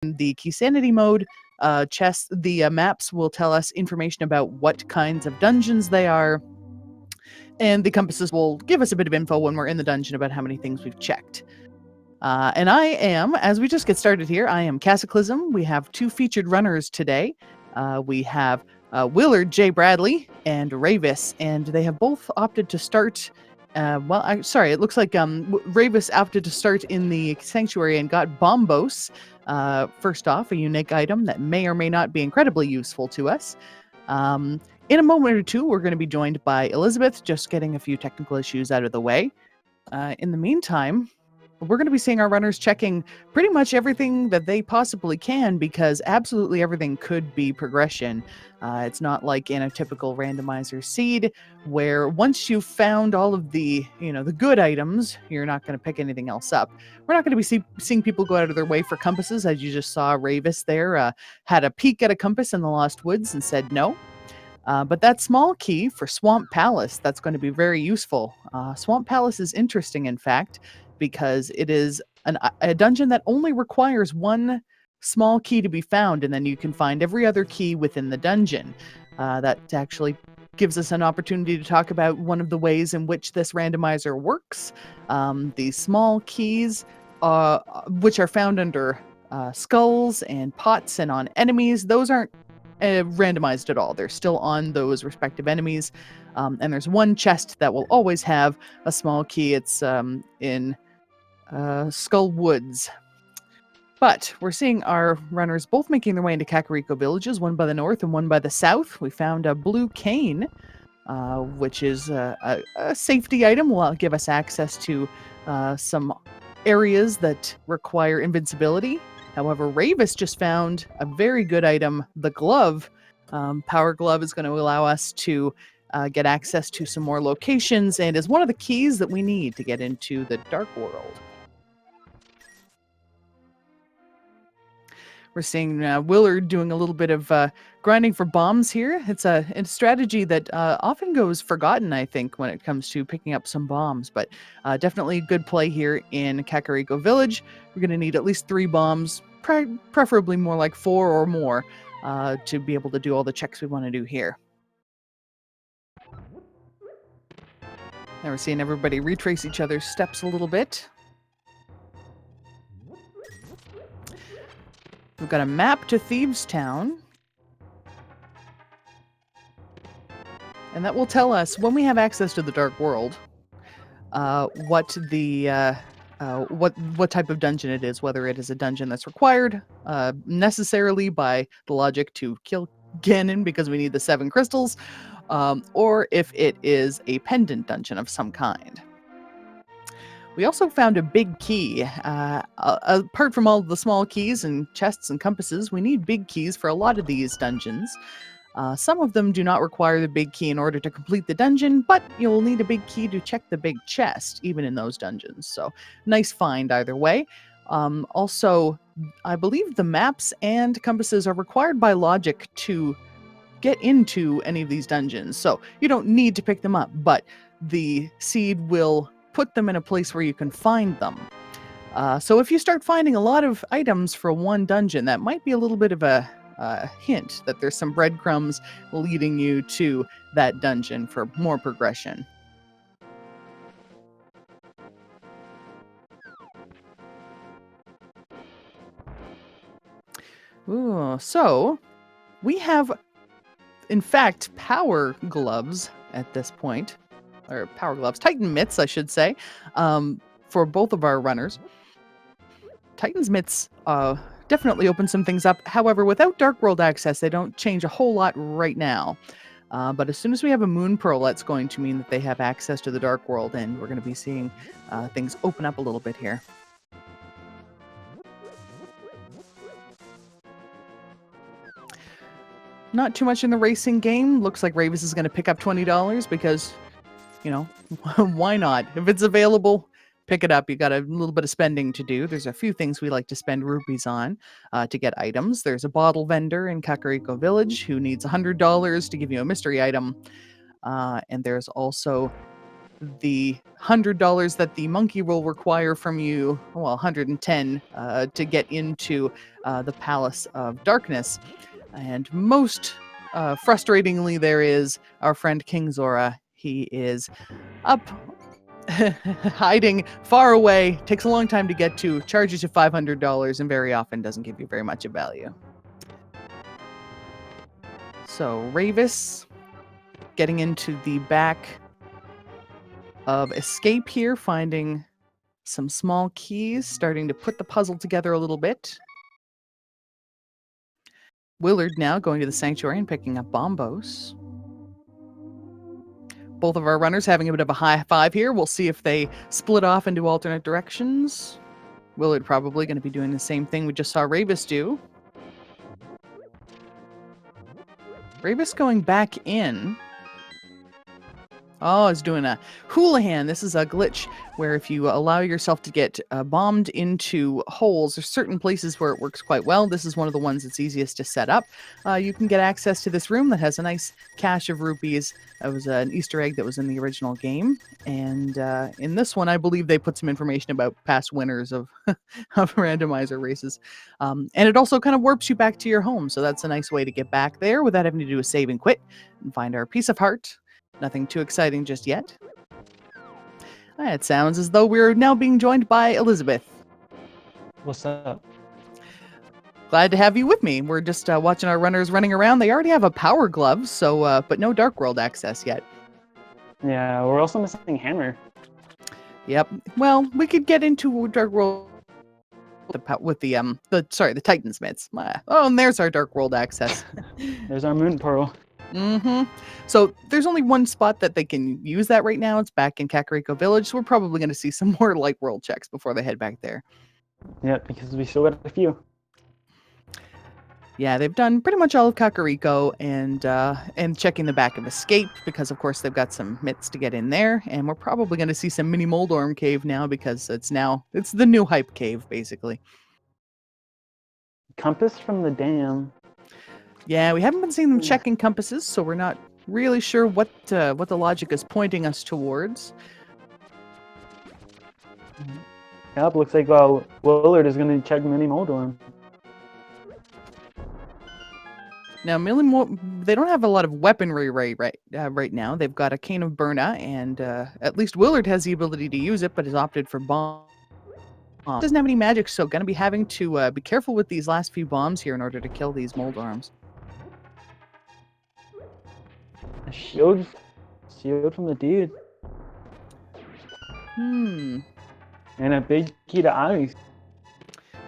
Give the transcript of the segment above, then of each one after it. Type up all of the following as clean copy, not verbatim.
the Keysanity mode, the maps will tell us information about what kinds of dungeons they are, and the compasses will give us a bit of info when we're in the dungeon about how many things we've checked. And I am, as we just get started here, I am Cataclysm. We have two featured runners today. We have Willard J. Bradley and Ravis, and they have both opted to start. It looks like Ravis opted to start in the Sanctuary and got Bombos. First off, a unique item that may or may not be incredibly useful to us. In a moment or two, we're going to be joined by Elizabeth, just getting a few technical issues out of the way. In the meantime, we're going to be seeing our runners checking pretty much everything that they possibly can, because absolutely everything could be progression. It's not like in a typical randomizer seed where once you've found all of the good items, you're not going to pick anything else up. We're not going to be seeing people go out of their way for compasses, as you just saw Ravis there had a peek at a compass in the Lost Woods and said no. But that small key for Swamp Palace, that's going to be very useful. Swamp Palace is interesting, in fact, because it is a dungeon that only requires one small key to be found, and then you can find every other key within the dungeon. That actually gives us an opportunity to talk about one of the ways in which this randomizer works. These small keys, which are found under skulls and pots and on enemies, those aren't randomized at all. They're still on those respective enemies. And there's one chest that will always have a small key. It's in Skull Woods. But we're seeing our runners both making their way into Kakariko villages, one by the north and one by the south. We found a blue cane, which is a safety item. Will give us access to some areas that require invincibility. However, Ravis just found a very good item, the glove. Power Glove is going to allow us to get access to some more locations, and is one of the keys that we need to get into the Dark World. We're seeing Willard doing a little bit of grinding for bombs here. It's a strategy that often goes forgotten, I think, when it comes to picking up some bombs. But definitely good play here in Kakariko Village. We're going to need at least 3 bombs, preferably more like 4 or more, to be able to do all the checks we want to do here. Now we're seeing everybody retrace each other's steps a little bit. We've got a map to Thieves Town. And that will tell us, when we have access to the Dark World, what type of dungeon it is, whether it is a dungeon that's required necessarily by the logic to kill Ganon because we need the 7 crystals, or if it is a pendant dungeon of some kind. We also found a big key. Apart from all the small keys and chests and compasses, we need big keys for a lot of these dungeons. Some of them do not require the big key in order to complete the dungeon, but you'll need a big key to check the big chest, even in those dungeons. So, nice find either way. Also, I believe the maps and compasses are required by logic to get into any of these dungeons. So, you don't need to pick them up, but the seed will put them in a place where you can find them. So if you start finding a lot of items for one dungeon, that might be a little bit of a hint that there's some breadcrumbs leading you to that dungeon for more progression. Ooh, so we have, in fact, power gloves at this point. Or power gloves, Titan mitts, I should say, for both of our runners. Titan's mitts definitely open some things up. However, without Dark World access, they don't change a whole lot right now. But as soon as we have a Moon Pearl, that's going to mean that they have access to the Dark World, and we're going to be seeing things open up a little bit here. Not too much in the racing game. Looks like Ravis is going to pick up $20 because, why not? If it's available, pick it up. You got a little bit of spending to do. There's a few things we like to spend rupees on to get items. There's a bottle vendor in Kakariko Village who needs $100 to give you a mystery item. And there's also the $100 that the monkey will require from you, well, 110 to get into the Palace of Darkness. And most frustratingly, there is our friend King Zora. He is up, hiding far away, takes a long time to get to, charges you $500, and very often doesn't give you very much of value. So, Ravis getting into the back of Escape here, finding some small keys, starting to put the puzzle together a little bit. Willard now going to the Sanctuary and picking up Bombos. Both of our runners having a bit of a high five here. We'll see if they split off into alternate directions. Willard probably going to be doing the same thing we just saw Ravis do. Ravis going back in. Oh, it's doing a Houlihan. This is a glitch where if you allow yourself to get bombed into holes, there's certain places where it works quite well. This is one of the ones that's easiest to set up. You can get access to this room that has a nice cache of rupees. It was an Easter egg that was in the original game. And in this one, I believe they put some information about past winners of, of randomizer races. And it also kind of warps you back to your home. So that's a nice way to get back there without having to do a save and quit and find our piece of heart. Nothing too exciting just yet. It sounds as though we're now being joined by Elizabeth. What's up? Glad to have you with me. We're just watching our runners running around. They already have a power glove, so but no Dark World access yet. Yeah, we're also missing Hammer. Yep. Well, we could get into Dark World with the Titansmiths. Oh, and there's our Dark World access. There's our Moon Pearl. Mm-hmm. So there's only one spot that they can use that right now. It's back in Kakariko Village. So we're probably going to see some more Light World checks before they head back there. Yeah, because we still got a few. Yeah, they've done pretty much all of Kakariko and checking the back of Escape because, of course, they've got some mitts to get in there. And we're probably going to see some mini Moldorm Cave now because it's the new hype cave, basically. Compass from the dam. Yeah, we haven't been seeing them checking compasses, so we're not really sure what the logic is pointing us towards. Yep, looks like Willard is going to check Mini Moldorm. Now, they don't have a lot of weaponry right now. They've got a Cane of Burna, and at least Willard has the ability to use it, but has opted for bomb. Doesn't have any magic, so going to be having to be careful with these last few bombs here in order to kill these Moldorms. A shield from the dude. And a big key to ice.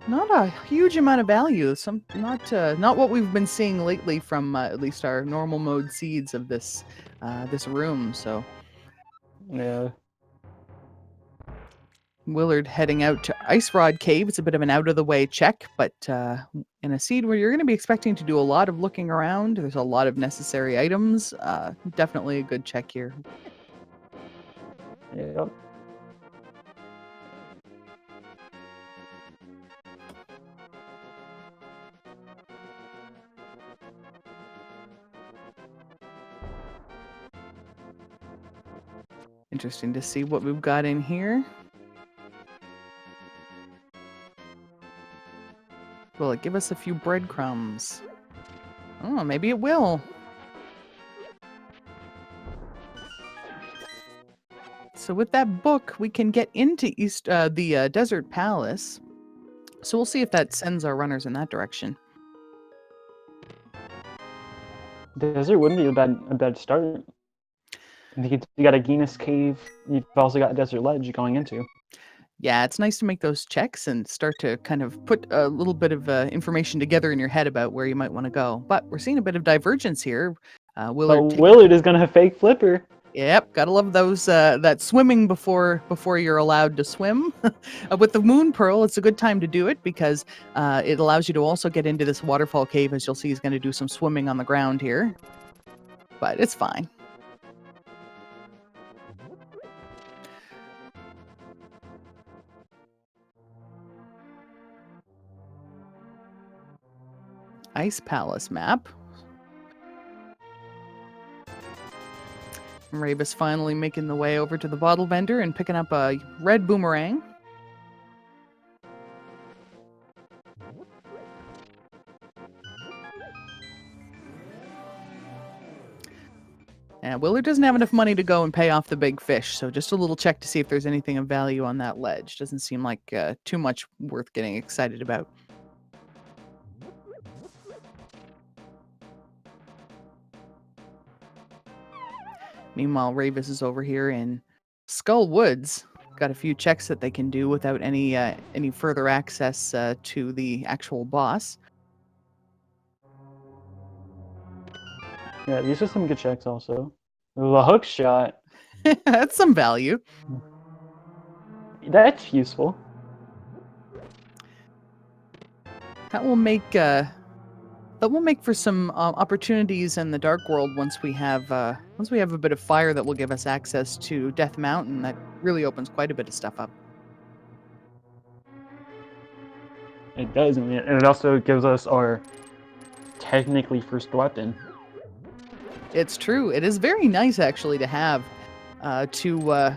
Not a huge amount of value. Not what we've been seeing lately from at least our normal mode seeds of this room. So yeah. Willard heading out to Ice Rod Cave. It's a bit of an out of the way check, but in a seed where you're going to be expecting to do a lot of looking around, there's a lot of necessary items. Definitely a good check here. Yep. Interesting to see what we've got in here. Will it give us a few breadcrumbs? Oh, maybe it will. So with that book, we can get into the Desert Palace. So we'll see if that sends our runners in that direction. Desert wouldn't be a bad start. I think you got a Guinness Cave. You've also got a Desert Ledge going into. Yeah, it's nice to make those checks and start to kind of put a little bit of information together in your head about where you might want to go. But we're seeing a bit of divergence here. Willard is going to fake Flipper. Yep, gotta love those that swimming before you're allowed to swim. With the Moon Pearl, it's a good time to do it because it allows you to also get into this waterfall cave. As you'll see, he's going to do some swimming on the ground here, but it's fine. Ice Palace map. Ravis finally making the way over to the bottle vendor and picking up a red boomerang. And Willard doesn't have enough money to go and pay off the big fish, so just a little check to see if there's anything of value on that ledge. Doesn't seem like too much worth getting excited about. Meanwhile, Ravis is over here in Skull Woods. Got a few checks that they can do without any further access to the actual boss. Yeah, these are some good checks also. The hook shot, That's some value. that's useful. That will make for some opportunities in the Dark World once we have a bit of fire that will give us access to Death Mountain. That really opens quite a bit of stuff up. It does, and it also gives us our technically first weapon. It's true. It is very nice actually to have to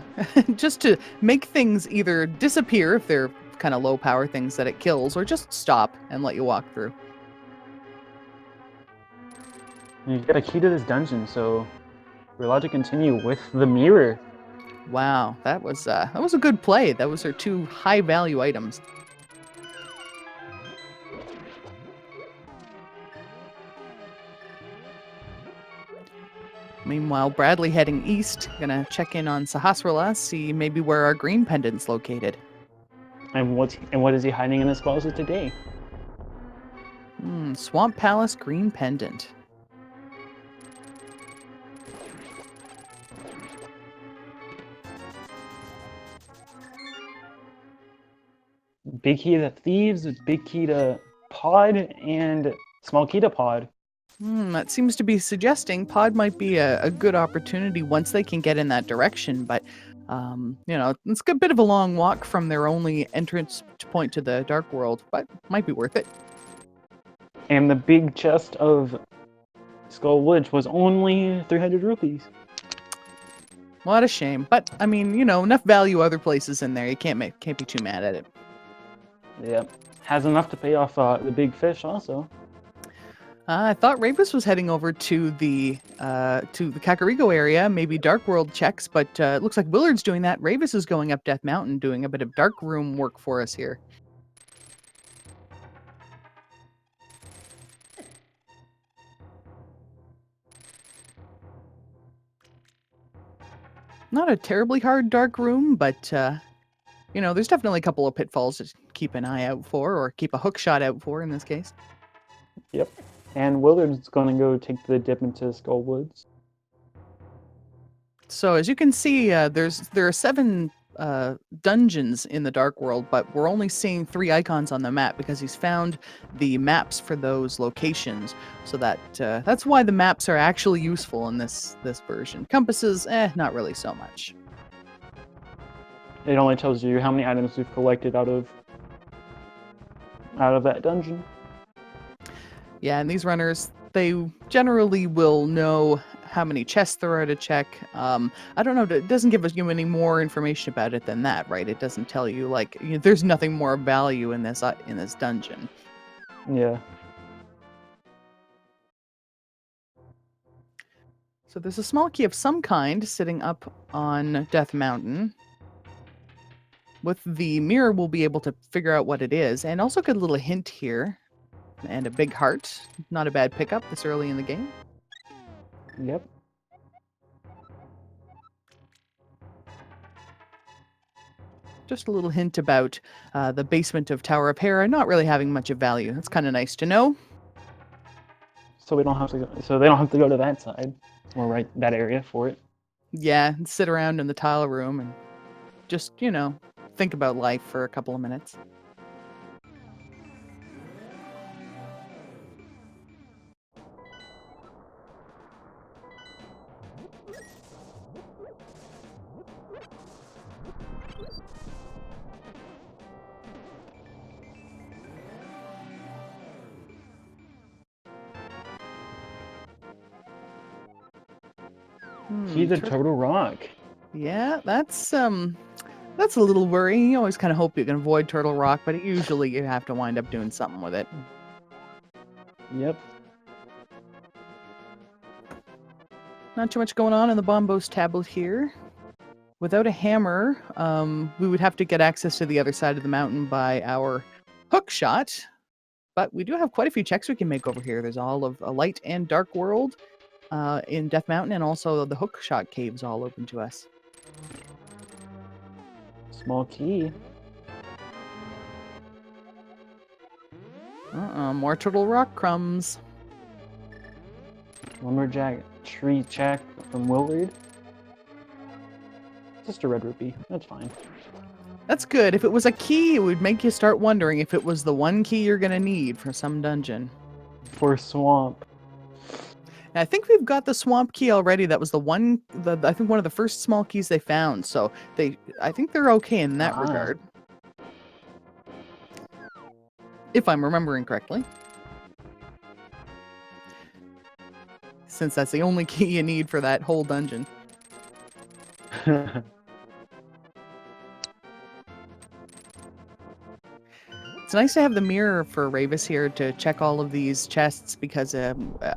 just to make things either disappear if they're kind of low power things that it kills, or just stop and let you walk through. You get a key to this dungeon, so we're allowed to continue with the mirror. Wow, that was a good play. Those are two high value items. Meanwhile, Bradley heading east, gonna check in on Sahasrara, see maybe where our green pendant's located. And what is he hiding in his closet today? Swamp Palace green pendant. Big key to thieves, big key to pod, and small key to pod. That seems to be suggesting pod might be a good opportunity once they can get in that direction, but it's a bit of a long walk from their only entrance point to the Dark World, but might be worth it. And the big chest of Skull Woods was only 300 rupees. What a shame, but I mean, enough value other places in there. You can't be too mad at it. Yep, has enough to pay off the big fish also. I thought Ravis was heading over to the Kakariko area, maybe Dark World checks, but it looks like Willard's doing that. Ravis is going up Death Mountain, doing a bit of Dark Room work for us here. Not a terribly hard Dark Room, but there's definitely a couple of pitfalls to keep an eye out for, or keep a hook shot out for in this case. Yep. And Willard's going to go take the dip into Skull Woods. So as you can see, there are 7 dungeons in the Dark World, but we're only seeing 3 icons on the map because he's found the maps for those locations. So that's why the maps are actually useful in this version. Compasses, not really so much. It only tells you how many items we've collected out of that dungeon. Yeah, and these runners, they generally will know how many chests there are to check. I don't know, it doesn't give us any more information about it than that, right? It doesn't tell you, there's nothing more value in this dungeon. Yeah. So there's a small key of some kind sitting up on Death Mountain. With the mirror, we'll be able to figure out what it is, and also get a little hint here. And a big heart. Not a bad pickup this early in the game. Yep. Just a little hint about the basement of Tower of Hera not really having much of value. That's kind of nice to know. So they don't have to go to that side or that area for it. Yeah, and sit around in the tile room and just, think about life for a couple of minutes. Key to Turtle Rock. Yeah, that's a little worrying. You always kind of hope you can avoid Turtle Rock, but usually you have to wind up doing something with it. Yep. Not too much going on in the Bombos tablet here. Without a hammer, we would have to get access to the other side of the mountain by our hook shot. But we do have quite a few checks we can make over here. There's all of a light and dark world in Death Mountain, and also the hook shot caves all open to us. Small key. More Turtle Rock crumbs. Lumberjack tree check from Willard. Just a red rupee. That's fine. That's good. If it was a key, it would make you start wondering if it was the one key you're going to need for some dungeon. For swamp. And I think we've got the swamp key already. That was I think one of the first small keys they found. So I think they're okay in that regard. If I'm remembering correctly. Since that's the only key you need for that whole dungeon. It's nice to have the mirror for Ravis here to check all of these chests, because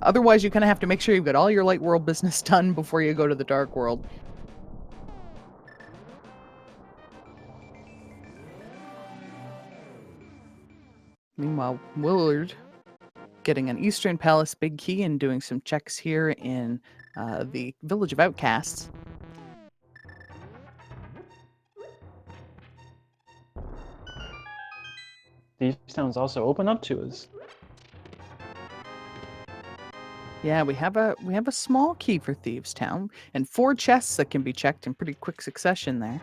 otherwise you kind of have to make sure you've got all your light world business done before you go to the dark world. Meanwhile, Willard getting an Eastern Palace big key and doing some checks here in the Village of Outcasts. These towns also open up to us. Yeah, we have a small key for Thieves Town and 4 chests that can be checked in pretty quick succession there.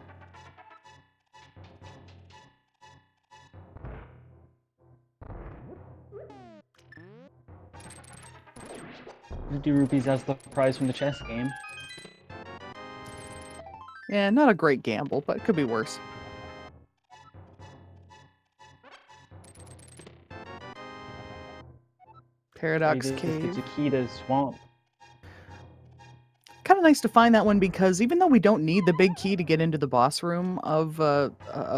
50 rupees as the prize from the chess game. Yeah, not a great gamble, but it could be worse. Paradox Cave. Gets a key to swamp. Kind of nice to find that one, because even though we don't need the big key to get into the boss room of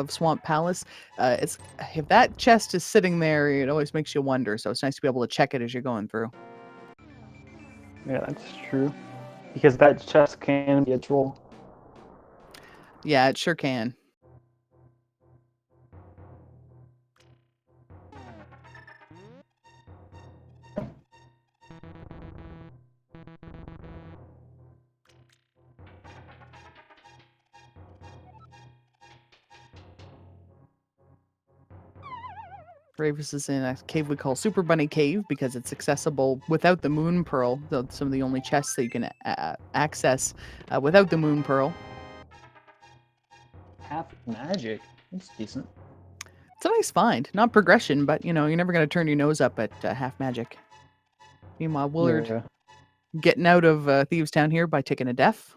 Swamp Palace, if that chest is sitting there, it always makes you wonder. So it's nice to be able to check it as you're going through. Yeah, that's true. Because that chest can be a troll. Yeah, it sure can. Ravis is in a cave we call Super Bunny Cave because it's accessible without the Moon Pearl. Some of the only chests that you can access without the Moon Pearl. Half magic. That's decent. It's a nice find. Not progression, but, you're never going to turn your nose up at half magic. Meanwhile, Willard getting out of Thieves Town here by taking a death.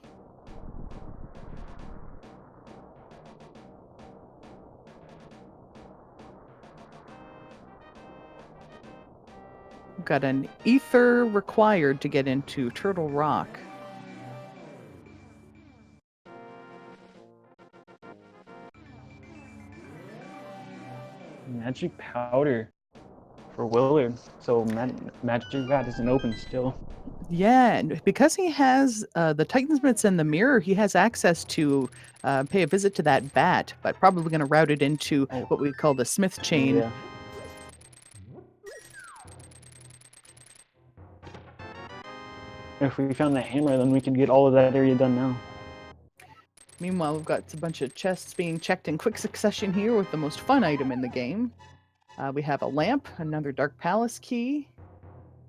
Got an ether required to get into Turtle Rock. Magic powder for Willard. So magic rat isn't open still. Yeah, and because he has the Titan's Mitts and the mirror, he has access to pay a visit to that bat, but probably going to route it into what we call the Smith chain. Yeah. If we found the hammer, then we could get all of that area done now. Meanwhile, we've got a bunch of chests being checked in quick succession here with the most fun item in the game. We have a lamp, another Dark Palace key.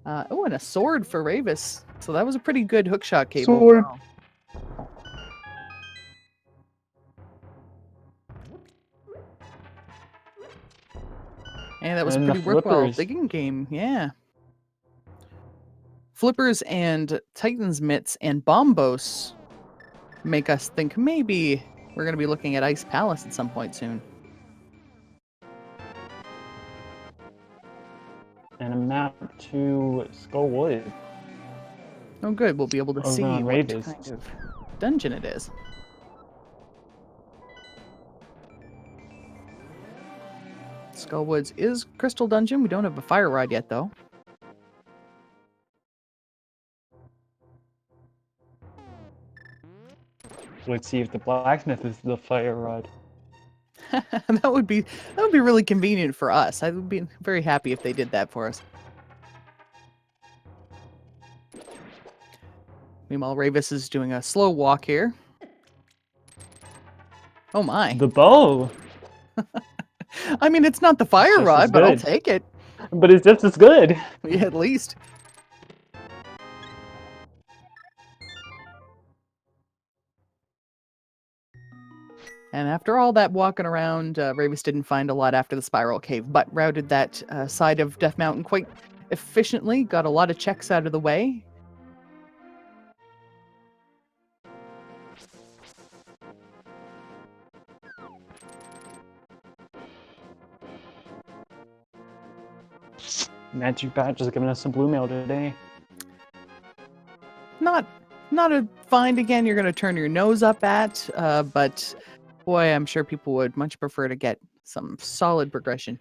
And a sword for Ravis. So that was a pretty good hookshot cable. Sword. Wow. And that was a pretty worthwhile digging game. Yeah. Flippers and Titan's Mitts and Bombos make us think maybe we're going to be looking at Ice Palace at some point soon. And a map to Skullwood. Oh, good. We'll be able to Over see on what Ravis. kind of dungeon it is. Skullwoods is Crystal Dungeon. We don't have a fire rod yet, though. Let's see if the blacksmith is the fire rod. that would be really convenient for us. I would be very happy if they did that for us. Meanwhile, Ravis is doing a slow walk here. Oh my. The bow! I mean, it's not the fire just as rod, but I'll good. take it. But it's just as good. Yeah, at least. And after all that walking around, Ravis didn't find a lot after the Spiral Cave, but routed that side of Death Mountain quite efficiently, got a lot of checks out of the way. Magic Bat just giving us some blue mail today. Not a find again you're going to turn your nose up at, but boy, I'm sure people would much prefer to get some solid progression.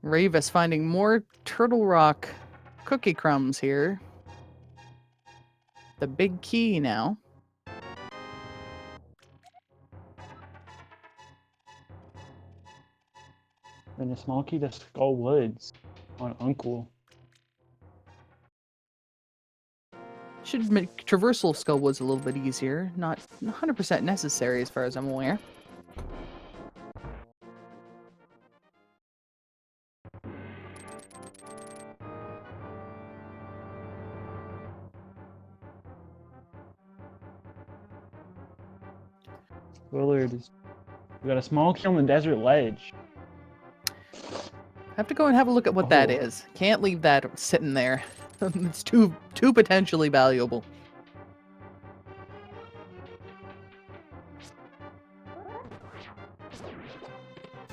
Ravis finding more Turtle Rock cookie crumbs here. The big key now. And a small key to Skull Woods on Uncle. Should make traversal Skullwoods a little bit easier. Not 100% necessary as far as I'm aware. Willard is. We got a small key on the desert ledge. Have to go and have a look at what that is. Can't leave that sitting there. It's too potentially valuable.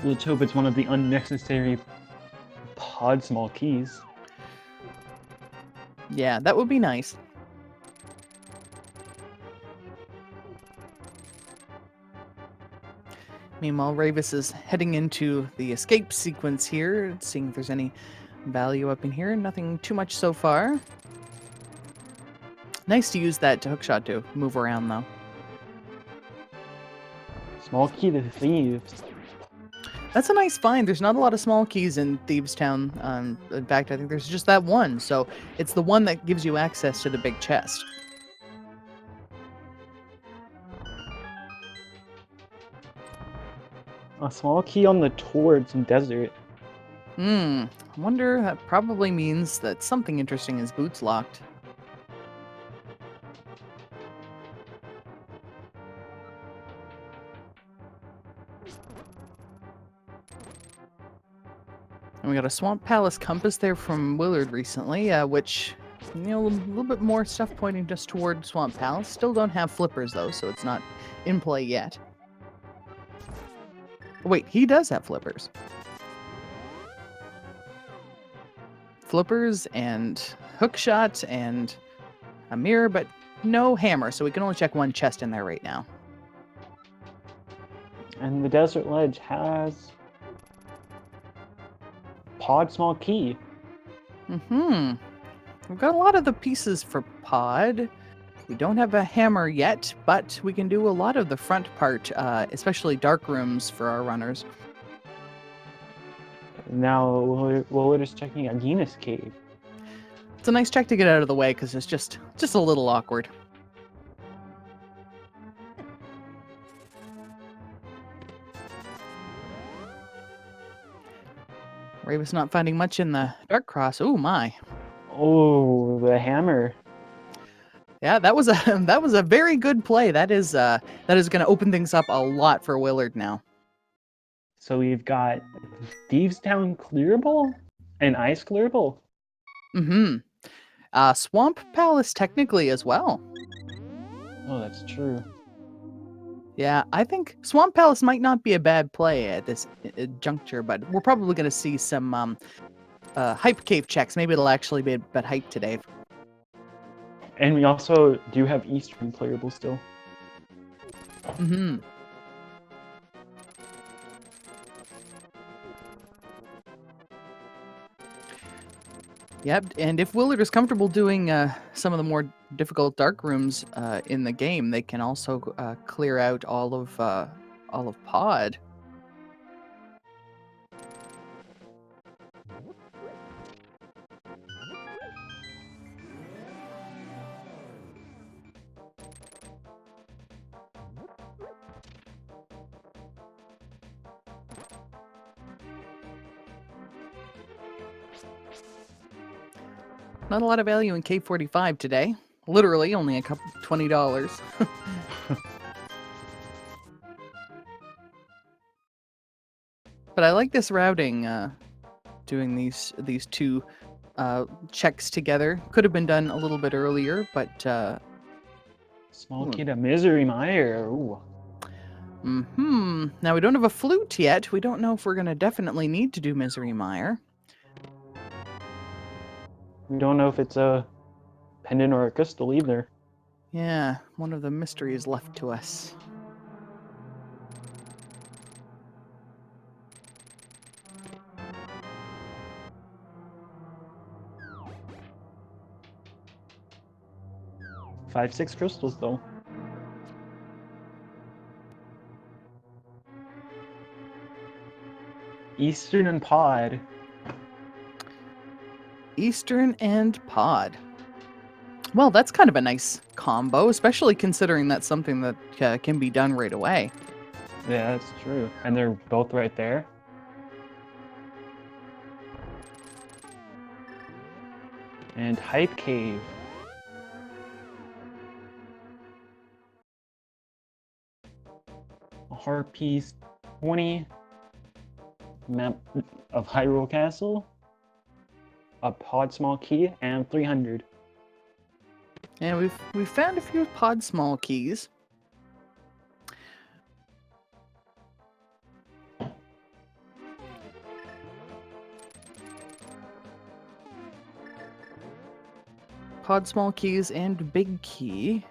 Let's hope it's one of the unnecessary pod small keys. Yeah, that would be nice. Meanwhile, Ravis is heading into the escape sequence here, seeing if there's any value up in here. Nothing too much so far. Nice to use that hookshot to move around, though. Small key to thieves. That's a nice find. There's not a lot of small keys in Thieves Town. In fact, I think there's just that one. So it's the one that gives you access to the big chest. A small key on the towards and desert. I wonder, that probably means that something interesting is boots locked. And we got a Swamp Palace compass there from Willard recently, which, a little bit more stuff pointing just toward Swamp Palace. Still don't have flippers, though, so it's not in play yet. Wait, he does have flippers. Flippers and hookshot and a mirror, but no hammer, so we can only check one chest in there right now. And the desert ledge has pod small key. We've got a lot of the pieces for pod. We don't have a hammer yet, but we can do a lot of the front part, especially dark rooms for our runners. Now we're just checking out Guinness Cave. It's a nice check to get out of the way because it's just a little awkward. Ravis not finding much in the Dark Cross. Oh my. Oh, the hammer. Yeah, that was a very good play. That is going to open things up a lot for Willard now. So we've got Thieves Town clearable and ice clearable. Swamp Palace technically as well. Oh, that's true. Yeah, I think Swamp Palace might not be a bad play at this juncture, but we're probably going to see some hype cave checks. Maybe it'll actually be a bit hype today. And we also do have Eastern playable still. Mm-hmm. Yep, and if Willard is comfortable doing some of the more difficult dark rooms in the game, they can also clear out all of Pod. Not a lot of value in K45 today. Literally only a couple $20. But I like this routing, doing these two checks together. Could have been done a little bit earlier, but Small key to Misery Mire. Ooh. Now we don't have a flute yet. We don't know if we're gonna definitely need to do Misery Mire. We don't know if it's a pendant or a crystal either. Yeah, one of the mysteries left to us. Five, 6 crystals though. Eastern and Pod. Eastern and Pod. Well, that's kind of a nice combo, especially considering that's something that can be done right away. Yeah, that's true. And they're both right there. And Hype Cave. A heart piece, 20. Map of Hyrule Castle. A Pod Small Key, and 300. And we've found a few Pod small keys. Pod small keys and big key.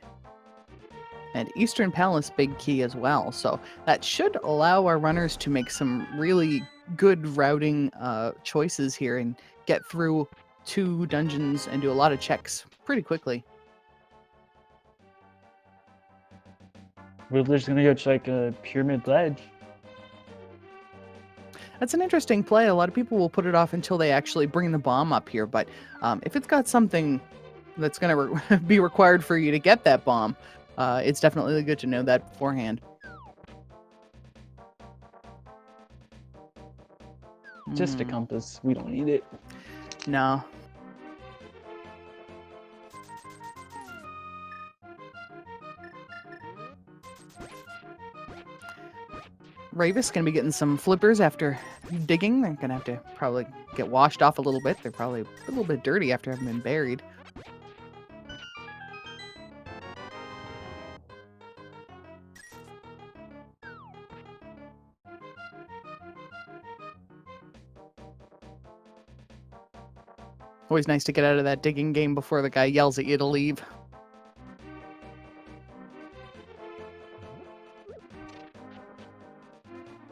And Eastern Palace big key as well. So that should allow our runners to make some really good routing choices here and get through 2 dungeons and do a lot of checks pretty quickly. We're just gonna go check a Pyramid Ledge. That's an interesting play. A lot of people will put it off until they actually bring the bomb up here. But if it's got something that's going to be required for you to get that bomb, it's definitely good to know that beforehand. Just a compass. We don't need it. No. Ravis going to be getting some flippers after digging. They're going to have to probably get washed off a little bit. They're probably a little bit dirty after having been buried. Always nice to get out of that digging game before the guy yells at you to leave.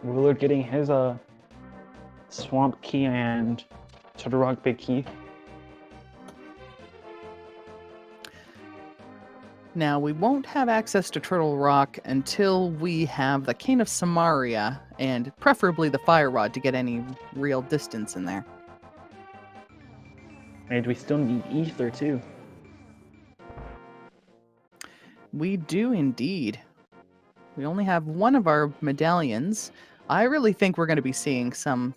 Willard getting his Swamp Key and Turtle Rock Big Key. Now, we won't have access to Turtle Rock until we have the Cane of Samaria and preferably the Fire Rod to get any real distance in there. And we still need Ether too. We do indeed. We only have one of our medallions. I really think we're going to be seeing some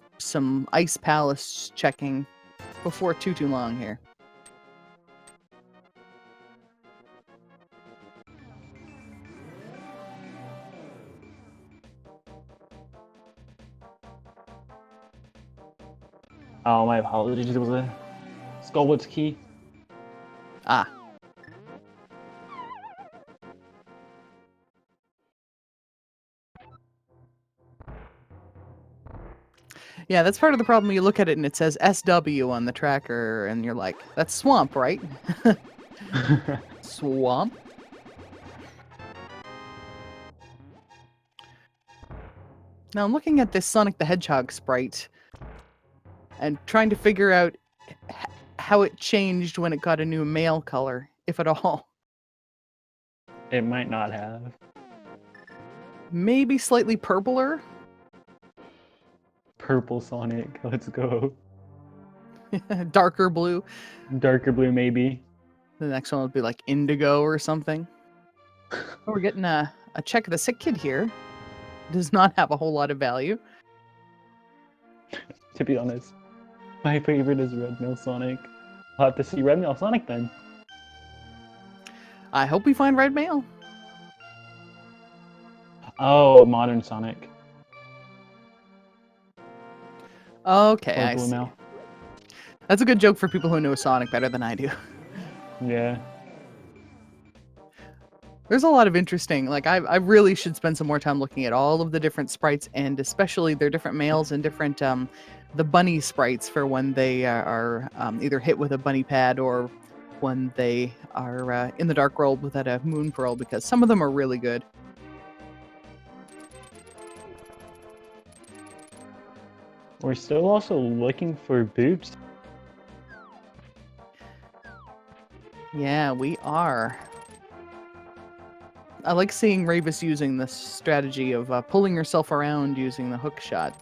Ice Palace checking before too long here. Oh, my apologies. It was a Skullwood's Key. Ah, Yeah, that's part of the problem. You look at it and it says SW on the tracker, and you're like, that's swamp, right? Swamp? Now I'm looking at this Sonic the Hedgehog sprite and trying to figure out how it changed when it got a new male color, if at all. It might not have. Maybe slightly purpler? Purple Sonic, let's go. Darker blue. Darker blue, maybe. The next one would be like indigo or something. Oh, we're getting a check of the sick kid here. Does not have a whole lot of value. To be honest, my favorite is Red Mail Sonic. I'll have to see Red Mail Sonic then. I hope we find red mail. Oh, Modern Sonic. Okay, Or I Blue see. Mail. That's a good joke for people who know Sonic better than I do. Yeah. There's a lot of interesting, like I really should spend some more time looking at all of the different sprites, and especially their different males and different the bunny sprites for when they are either hit with a bunny pad or when they are in the dark world without a moon pearl, because some of them are really good. We're still also looking for boots. Yeah, we are. I like seeing Ravis using this strategy of pulling herself around using the hook shot.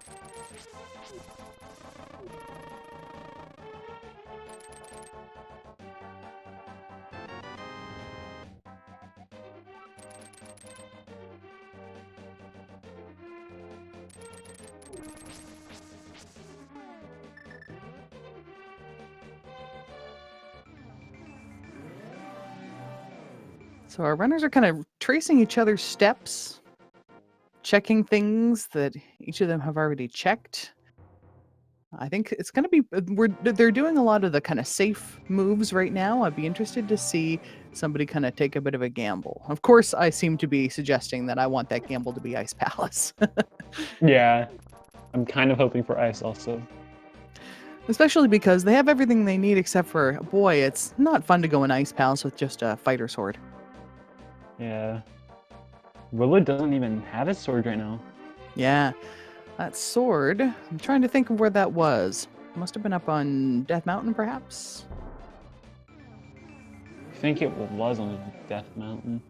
So our runners are kind of tracing each other's steps, checking things that each of them have already checked. I think it's going to be they're doing a lot of the kind of safe moves right now. I'd be interested to see somebody kind of take a bit of a gamble. Of course, I seem to be suggesting that I want that gamble to be Ice Palace. Yeah. I'm kind of hoping for ice also. Especially because they have everything they need except for, boy, it's not fun to go in Ice Palace with just a fighter sword. Yeah. Willow doesn't even have his sword right now. Yeah, that sword, I'm trying to think of where that was. Must have been up on Death Mountain, perhaps? I think it was on Death Mountain.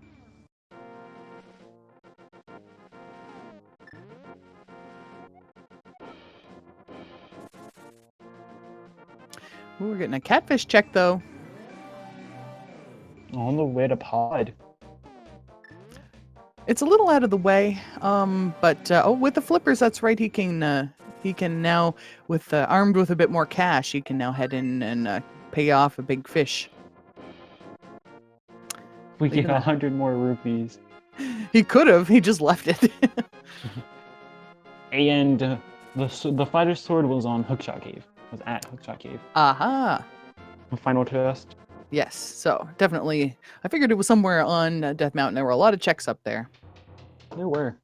Ooh, we're getting a catfish check, though. On the way to Pod. It's a little out of the way, but oh, with the flippers, that's right. He can now, with armed with a bit more cash, he can now head in and pay off a big fish. We Leaving get that- 100 more rupees. He could have. He just left it. And the fighter's sword was on Hookshot Cave. Was at Hookshot Cave. Aha. The final test. Yes. So definitely, I figured it was somewhere on Death Mountain. There were a lot of checks up there. There were.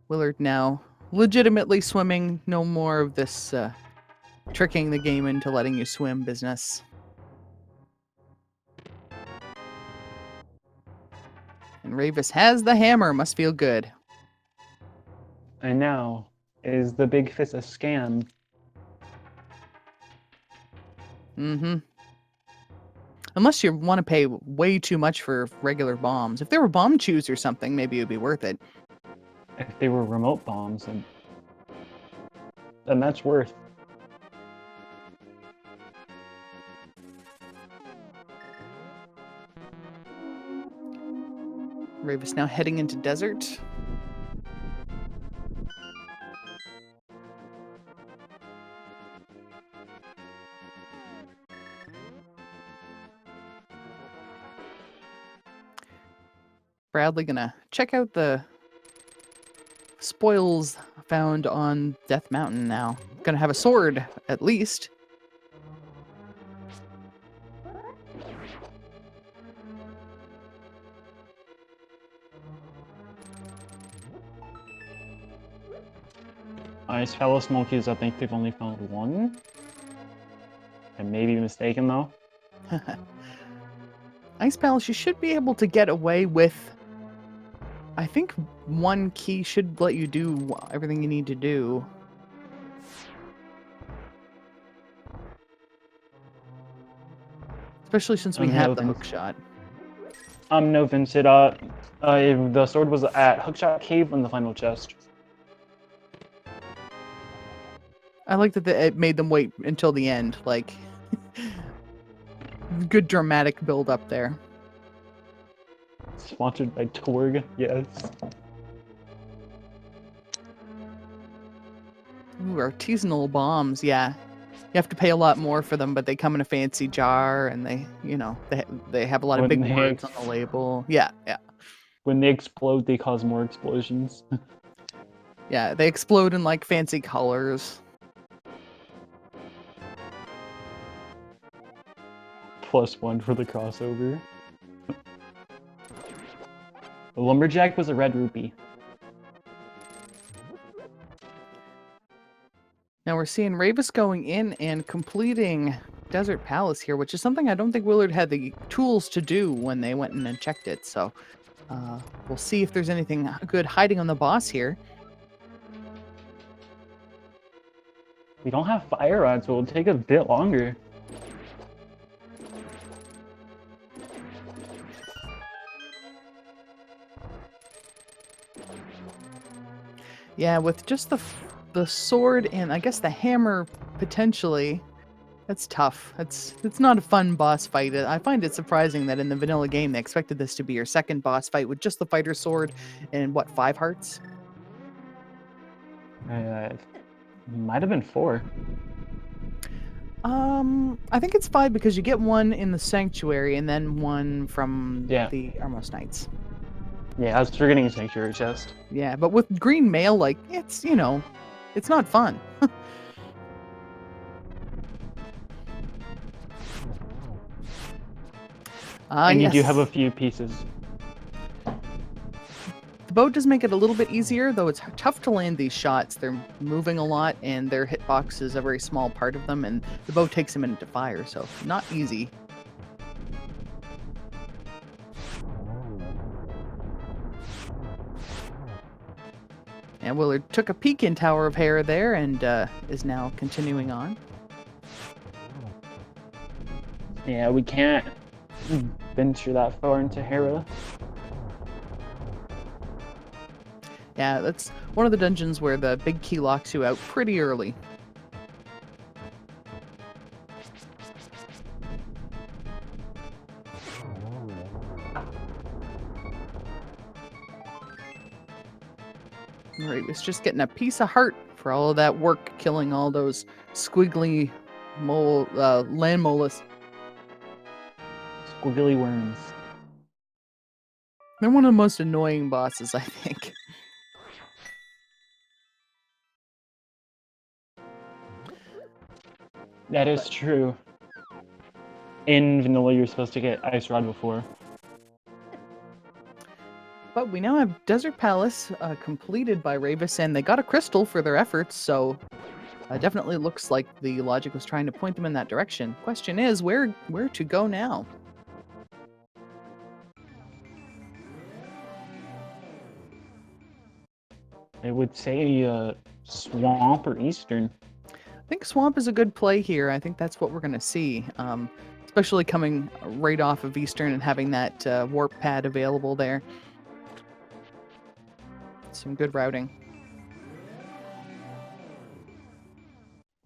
Willard now legitimately swimming. No more of this tricking the game into letting you swim business. And Ravis has the hammer. Must feel good. And now, is the big fist a scam? Mm-hmm. Unless you want to pay way too much for regular bombs. If there were bomb chews or something, maybe it would be worth it. If they were remote bombs, then that's worth. Ravis now heading into desert. Bradley gonna check out the spoils found on Death Mountain now. Gonna have a sword, at least. Ice Palace monkeys, I think they've only found one. I may be mistaken though. Ice Palace, you should be able to get away with. I think one key should let you do everything you need to do. Especially since we have the hook shot. No, Vincent. The sword was at Hookshot Cave in the final chest. I like that it made them wait until the end. Like, good dramatic build up there. Sponsored by Torg, yes. Ooh, artisanal bombs, yeah. You have to pay a lot more for them, but they come in a fancy jar, and they have a lot of big words on the label. Yeah. When they explode, they cause more explosions. Yeah, they explode in like fancy colors. +1 for the crossover. The Lumberjack was a red rupee. Now we're seeing Ravis going in and completing Desert Palace here, which is something I don't think Willard had the tools to do when they went in and checked it. So we'll see if there's anything good hiding on the boss here. We don't have fire rods, so it'll take a bit longer. Yeah, with just the sword and I guess the hammer potentially, that's tough. It's not a fun boss fight. I find it surprising that in the vanilla game they expected this to be your second boss fight with just the fighter sword and what, 5 hearts? Might have been 4. I think it's 5 because you get one in the Sanctuary and then one from the Armos Knights. Yeah, I was forgetting a Sanctuary chest. Yeah, but with green mail, like, it's, it's not fun. And you do have a few pieces. The bow does make it a little bit easier, though it's tough to land these shots. They're moving a lot, and their hitbox is a very small part of them, and the bow takes a minute to fire, so not easy. And Willard took a peek in Tower of Hera there and is now continuing on. Yeah, we can't venture that far into Hera. Yeah, that's one of the dungeons where the big key locks you out pretty early. Right, it's just getting a piece of heart for all of that work killing all those squiggly land molus. Squiggly worms. They're one of the most annoying bosses, I think. That is true. In vanilla, you're supposed to get Ice Rod before. But we now have Desert Palace completed by Ravis, and they got a crystal for their efforts, so definitely looks like the logic was trying to point them in that direction. Question is, where to go now? I would say Swamp or Eastern. I think Swamp is a good play here. I think that's what we're going to see, especially coming right off of Eastern and having that warp pad available there. Some good routing.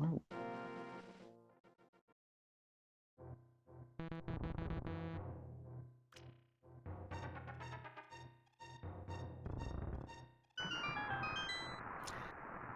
Wow.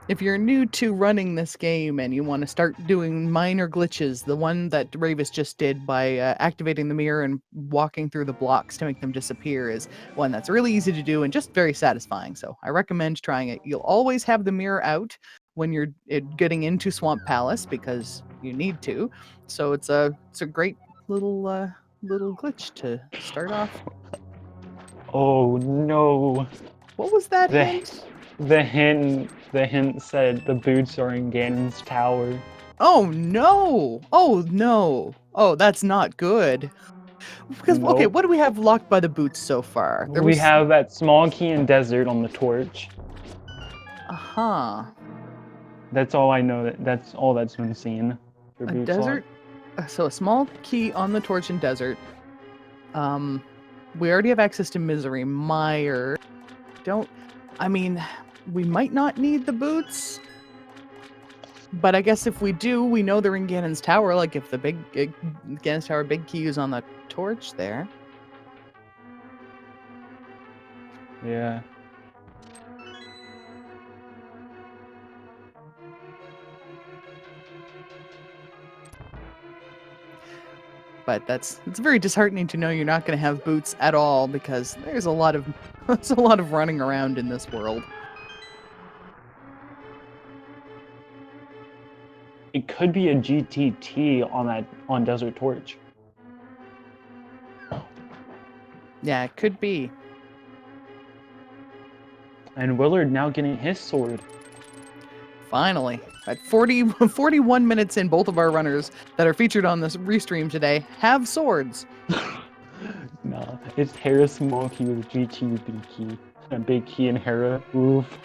If you're new to running this game and you want to start doing minor glitches, the one that Ravis just did by activating the mirror and walking through the blocks to make them disappear is one that's really easy to do and just very satisfying. So I recommend trying it. You'll always have the mirror out when you're getting into Swamp Palace because you need to. So it's a great little glitch to start off. Oh no! What was that hint? The hint the hint said the boots are in Ganon's tower. Oh no! Oh no! Oh, that's not good. Because okay, Nope. what do we have locked by the boots so far? There We was have that small key in desert on the torch. uh-huh. That's all I know. That's all that's been seen for A boots lock. desert. So a small key on the torch in desert. We already have access to Misery Mire. I mean, we might not need the boots. But I guess if we do, we know they're in Ganon's tower. Like if the Ganon's tower big key is on the torch there. Yeah. But it's very disheartening to know you're not going to have boots at all because there's a lot of there's a lot of running around in this world. It could be a GTT on Desert Torch. Yeah, it could be. And Willard now getting his sword. Finally, at 41 minutes in, both of our runners that are featured on this restream today have swords. No, it's Hera small key with GT big key. A big key and Hera. Oof.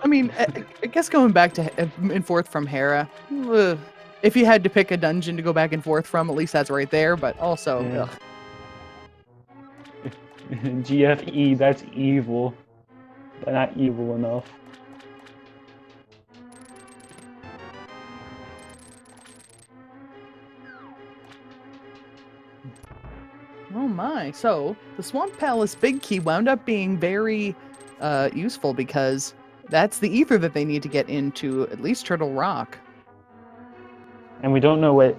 I mean, I guess going back to and forth from Hera, if you had to pick a dungeon to go back and forth from, at least that's right there. But also, Yeah. ugh. GFE, that's evil. But not evil enough. Oh my! So the Swamp Palace Big Key wound up being very useful because that's the ether that they need to get into at least Turtle Rock. And we don't know what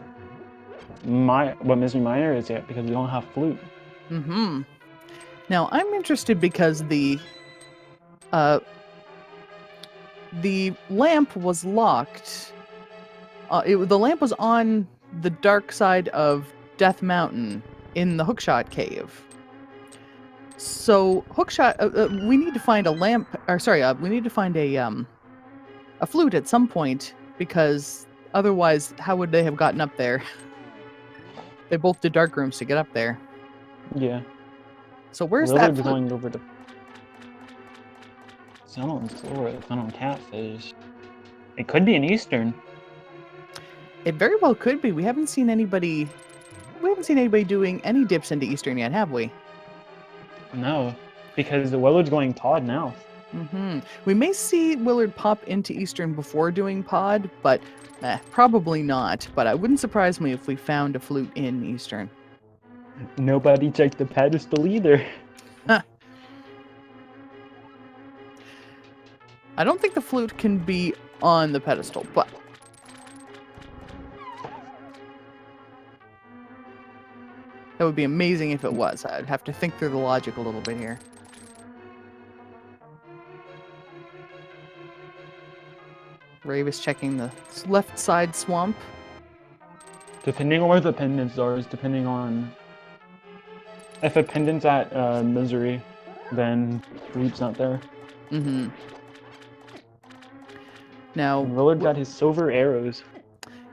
Misery Miner is yet because we don't have flute. Mm-hmm. Now I'm interested because the lamp was locked. The lamp was on the dark side of Death Mountain in the Hookshot Cave. So Hookshot, we need to find a lamp. Or sorry, we need to find a flute at some point because otherwise, how would they have gotten up there? They both did dark rooms to get up there. Yeah. So where's Willard's that flute? going over to. It's not on Sora, it's not on Catfish. It could be an Eastern. It very well could be. We haven't seen anybody. We haven't seen anybody doing any dips into Eastern yet, have we? No, because the Willard's going Pod now. Mm-hmm. We may see Willard pop into Eastern before doing Pod, but probably not. But it wouldn't surprise me if we found a flute in Eastern. Nobody checked the pedestal either. I don't think the flute can be on the pedestal, but that would be amazing if it was. I'd have to think through the logic a little bit here. Rave is checking the left side swamp. Depending on where the pendants are, is depending on. If a pendant's at Misery, then Reed's not there. Mm-hmm. Now, And Willard got his silver arrows.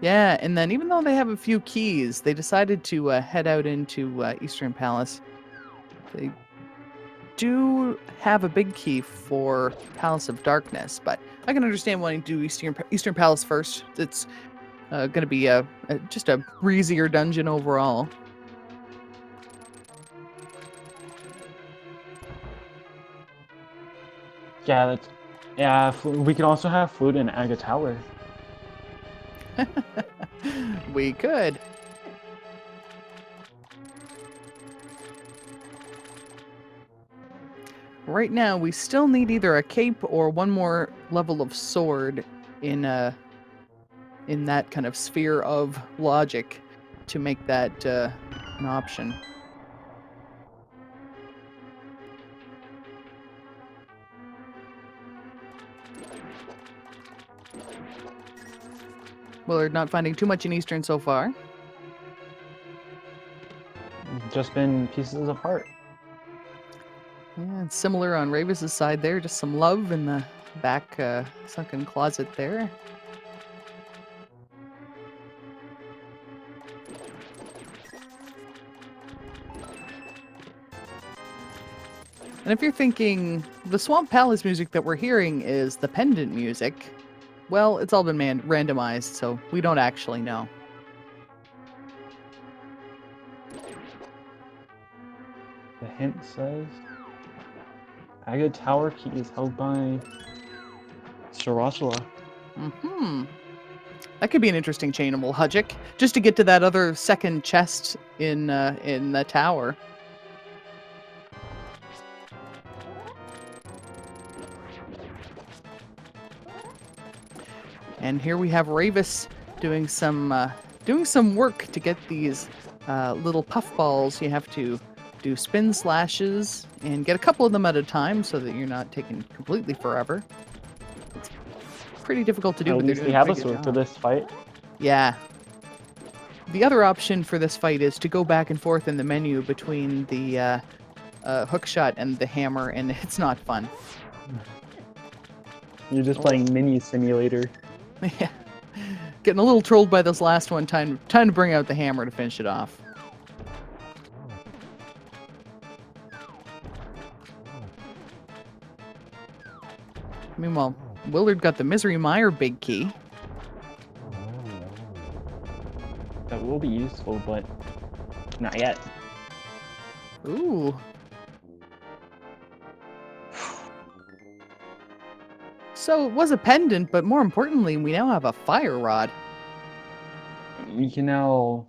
yeah, and then even though they have a few keys, they decided to head out into Eastern Palace. They do have a big key for Palace of Darkness, but I can understand wanting to do Eastern Palace first. It's going to be just a breezier dungeon overall. Yeah, we could also have flute in Aga Tower. We could. Right now, we still need either a cape or one more level of sword in that kind of sphere of logic to make that an option. Willard not finding too much in Eastern so far. Just been pieces of heart. Yeah, it's similar on Ravis's side there. Just some love in the back sunken closet there. And if you're thinking the Swamp Palace music that we're hearing is the pendant music, well, it's all been randomized, so we don't actually know. The hint says Agate Tower key is held by Sarasua. Mm-hmm. That could be an interesting chainable Hudgick, just to get to that other second chest in the tower. And here we have Ravis doing some work to get these little puff balls. You have to do spin slashes and get a couple of them at a time so that you're not taking completely forever. It's pretty difficult to do. At least we have a sword for this fight. Yeah. The other option for this fight is to go back and forth in the menu between the hookshot and the hammer, and it's not fun. You're just playing mini simulator. Yeah. Getting a little trolled by this last one. Time to bring out the hammer to finish it off. Meanwhile, Willard got the Misery Mire big key. That will be useful, but not yet. Ooh. So it was a pendant, but more importantly, we now have a fire rod. You can now...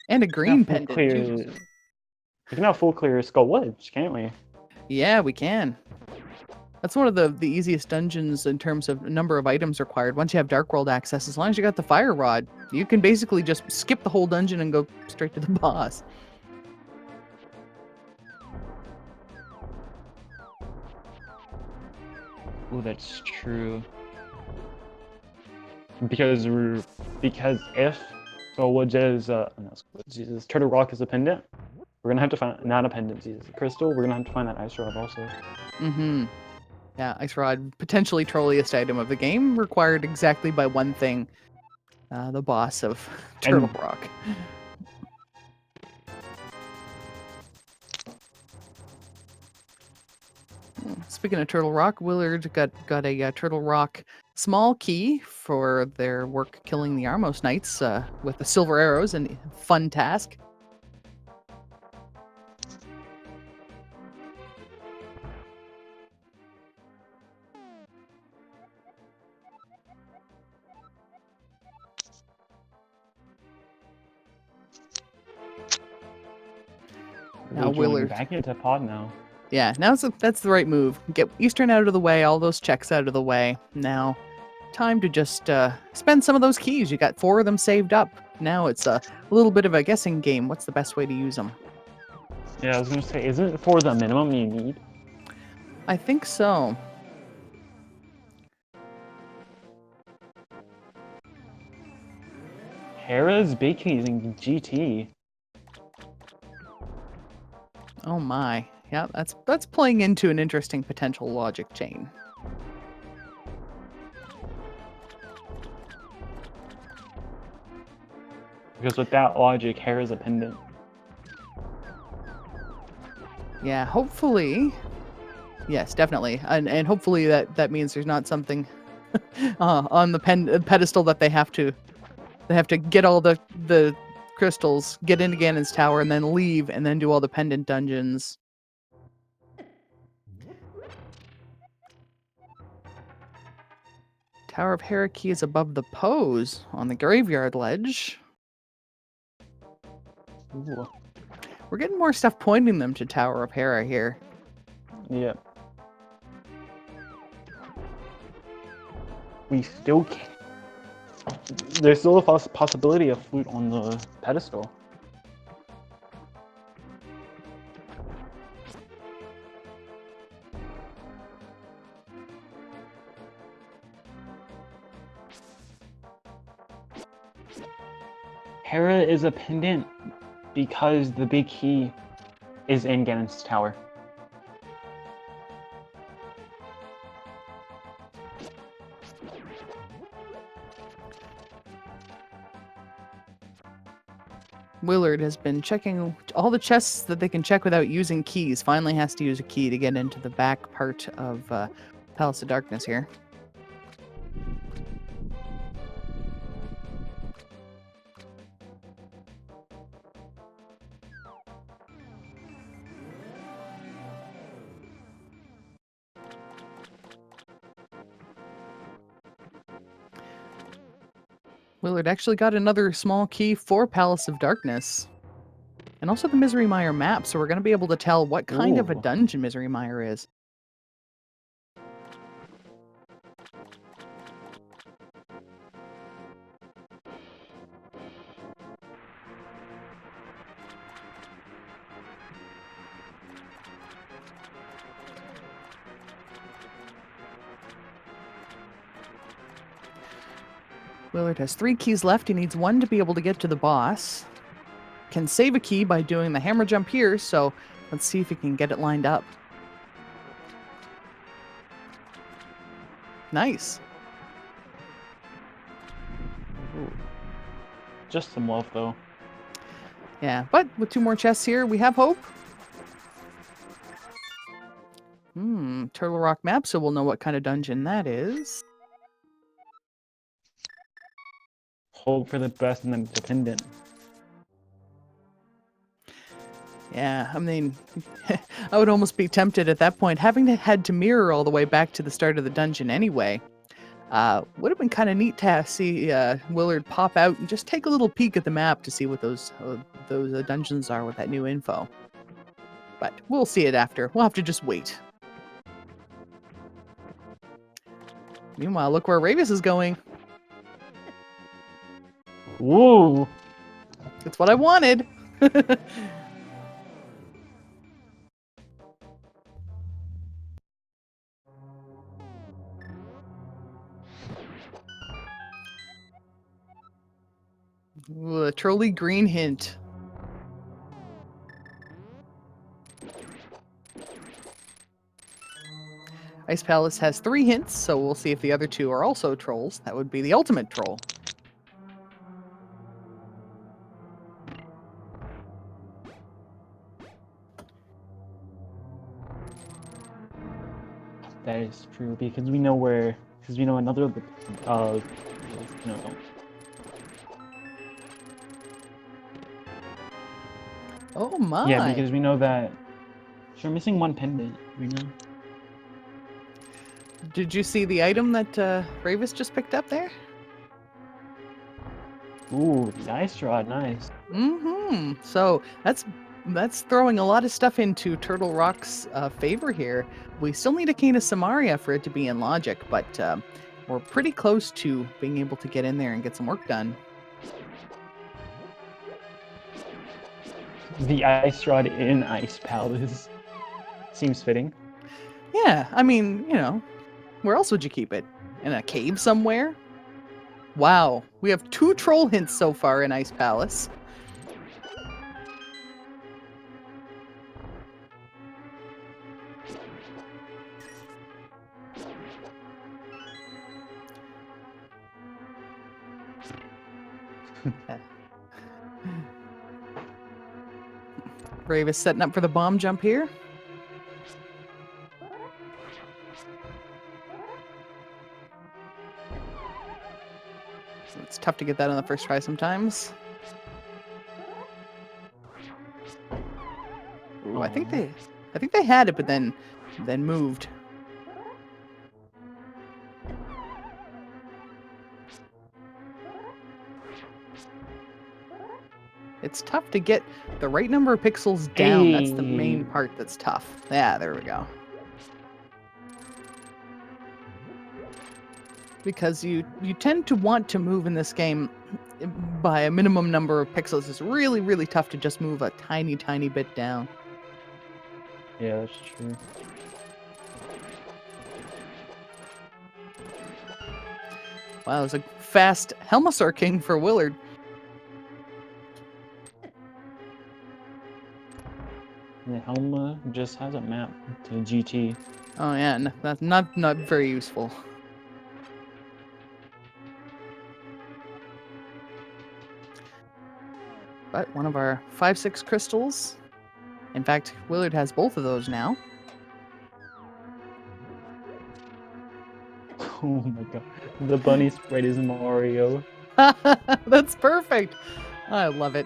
And a green pendant, clear... too. We can now full clear Skull Woods, can't we? Yeah, we can. That's one of the easiest dungeons in terms of number of items required. Once you have Dark World access, as long as you got the fire rod, you can basically just skip the whole dungeon and go straight to the boss. Oh, that's true. Because if Skull Woods is Jesus, Turtle Rock is a pendant, we're gonna have to find not a pendant, Jesus, a crystal. We're gonna have to find that ice rod also. Mm-hmm. Yeah, Ice Rod, potentially trolliest item of the game, required exactly by one thing. The boss of Turtle Rock. Speaking of Turtle Rock, Willard got a Turtle Rock small key for their work killing the Armos Knights with the silver arrows, and fun task. Now Willard back into pod now. Yeah, that's the right move. Get Eastern out of the way, all those checks out of the way. Now, time to just spend some of those keys. You got 4 of them saved up. Now it's a little bit of a guessing game. What's the best way to use them? Yeah, I was gonna say, isn't it for the minimum you need? I think so. Hera's big key using GT. Oh my. Yeah, that's playing into an interesting potential logic chain. Because with that logic, Hera's a pendant. Yeah, hopefully. Yes, definitely. And hopefully that means there's not something on the pedestal that they have to get all the crystals, get into Ganon's tower, and then leave, and then do all the pendant dungeons. Tower of Hera key is above the pose on the graveyard ledge. Ooh. We're getting more stuff pointing them to Tower of Hera here. Yeah. We still can't. There's still a possibility of flute on the pedestal. Hera is a pendant because the big key is in Ganon's tower. Willard has been checking all the chests that they can check without using keys. Finally has to use a key to get into the back part of Palace of Darkness here. Willard actually got another small key for Palace of Darkness. And also the Misery Mire map, so we're going to be able to tell what kind of a Ooh. dungeon Misery Mire is. Willard has 3 keys left. He needs 1 to be able to get to the boss. Can save a key by doing the hammer jump here, so let's see if he can get it lined up. Nice. Ooh. Just some wealth, though. Yeah, but with 2 more chests here, we have hope. Turtle Rock map, so we'll know what kind of dungeon that is. Hope for the best and then dependent. Yeah, I mean, I would almost be tempted at that point, having had to mirror all the way back to the start of the dungeon anyway. Would have been kind of neat to see Willard pop out and just take a little peek at the map to see what those dungeons are with that new info. But we'll see it after. We'll have to just wait. Meanwhile, look where Ravis is going. Woo! It's what I wanted. Ooh, a trolley green hint. Ice Palace has 3 hints, so we'll see if the other 2 are also trolls. That would be the ultimate troll. That is true because we know where. Because we know another. No. Oh my! Yeah, because we know that. So we're missing 1 pendant. We know. Did you see the item that Ravis just picked up there? Ooh, the ice rod, nice. So that's throwing a lot of stuff into Turtle Rock's favor here. We still need a Cane of Samaria for it to be in logic, but we're pretty close to being able to get in there and get some work done. The ice rod in Ice Palace seems fitting. Yeah, I mean, you know, where else would you keep it? In a cave somewhere? Wow, we have 2 troll hints so far in Ice Palace. Ravis setting up for the bomb jump here. It's tough to get that on the first try sometimes. Ooh, I think they had it, but then moved. It's tough to get the right number of pixels down. That's the main part that's tough. Yeah, there we go. Because you tend to want to move in this game by a minimum number of pixels. It's really, really tough to just move a tiny, tiny bit down. Yeah, that's true. Wow, it was a fast Helmasaur King for Willard. The Helma just has a map to GT. Oh yeah, that's not very useful. But one of our 5-6 crystals. In fact, Willard has both of those now. Oh my god. The bunny sprite is Mario. That's perfect. I love it.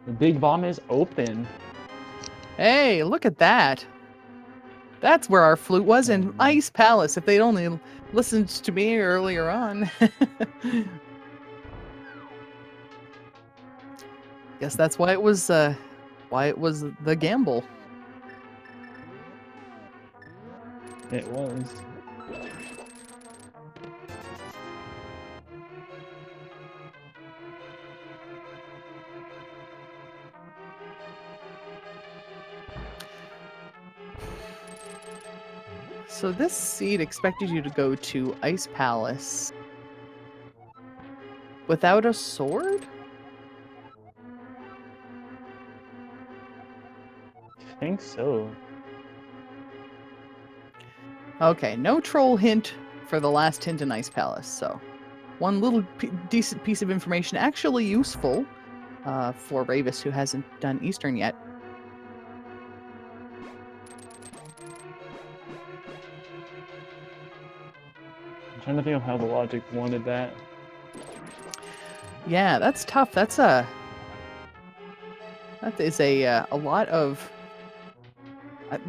The big bomb is open. Hey, look at that. That's where our flute was in Ice Palace. If they'd only listened to me earlier on. Guess that's why it was the gamble. It was. So this seed expected you to go to Ice Palace without a sword? I think so. Okay, no troll hint for the last hint in Ice Palace. So one little decent piece of information, actually useful for Ravis, who hasn't done Eastern yet. I'm trying to think of how the logic wanted that. Yeah, that's tough. That is a lot of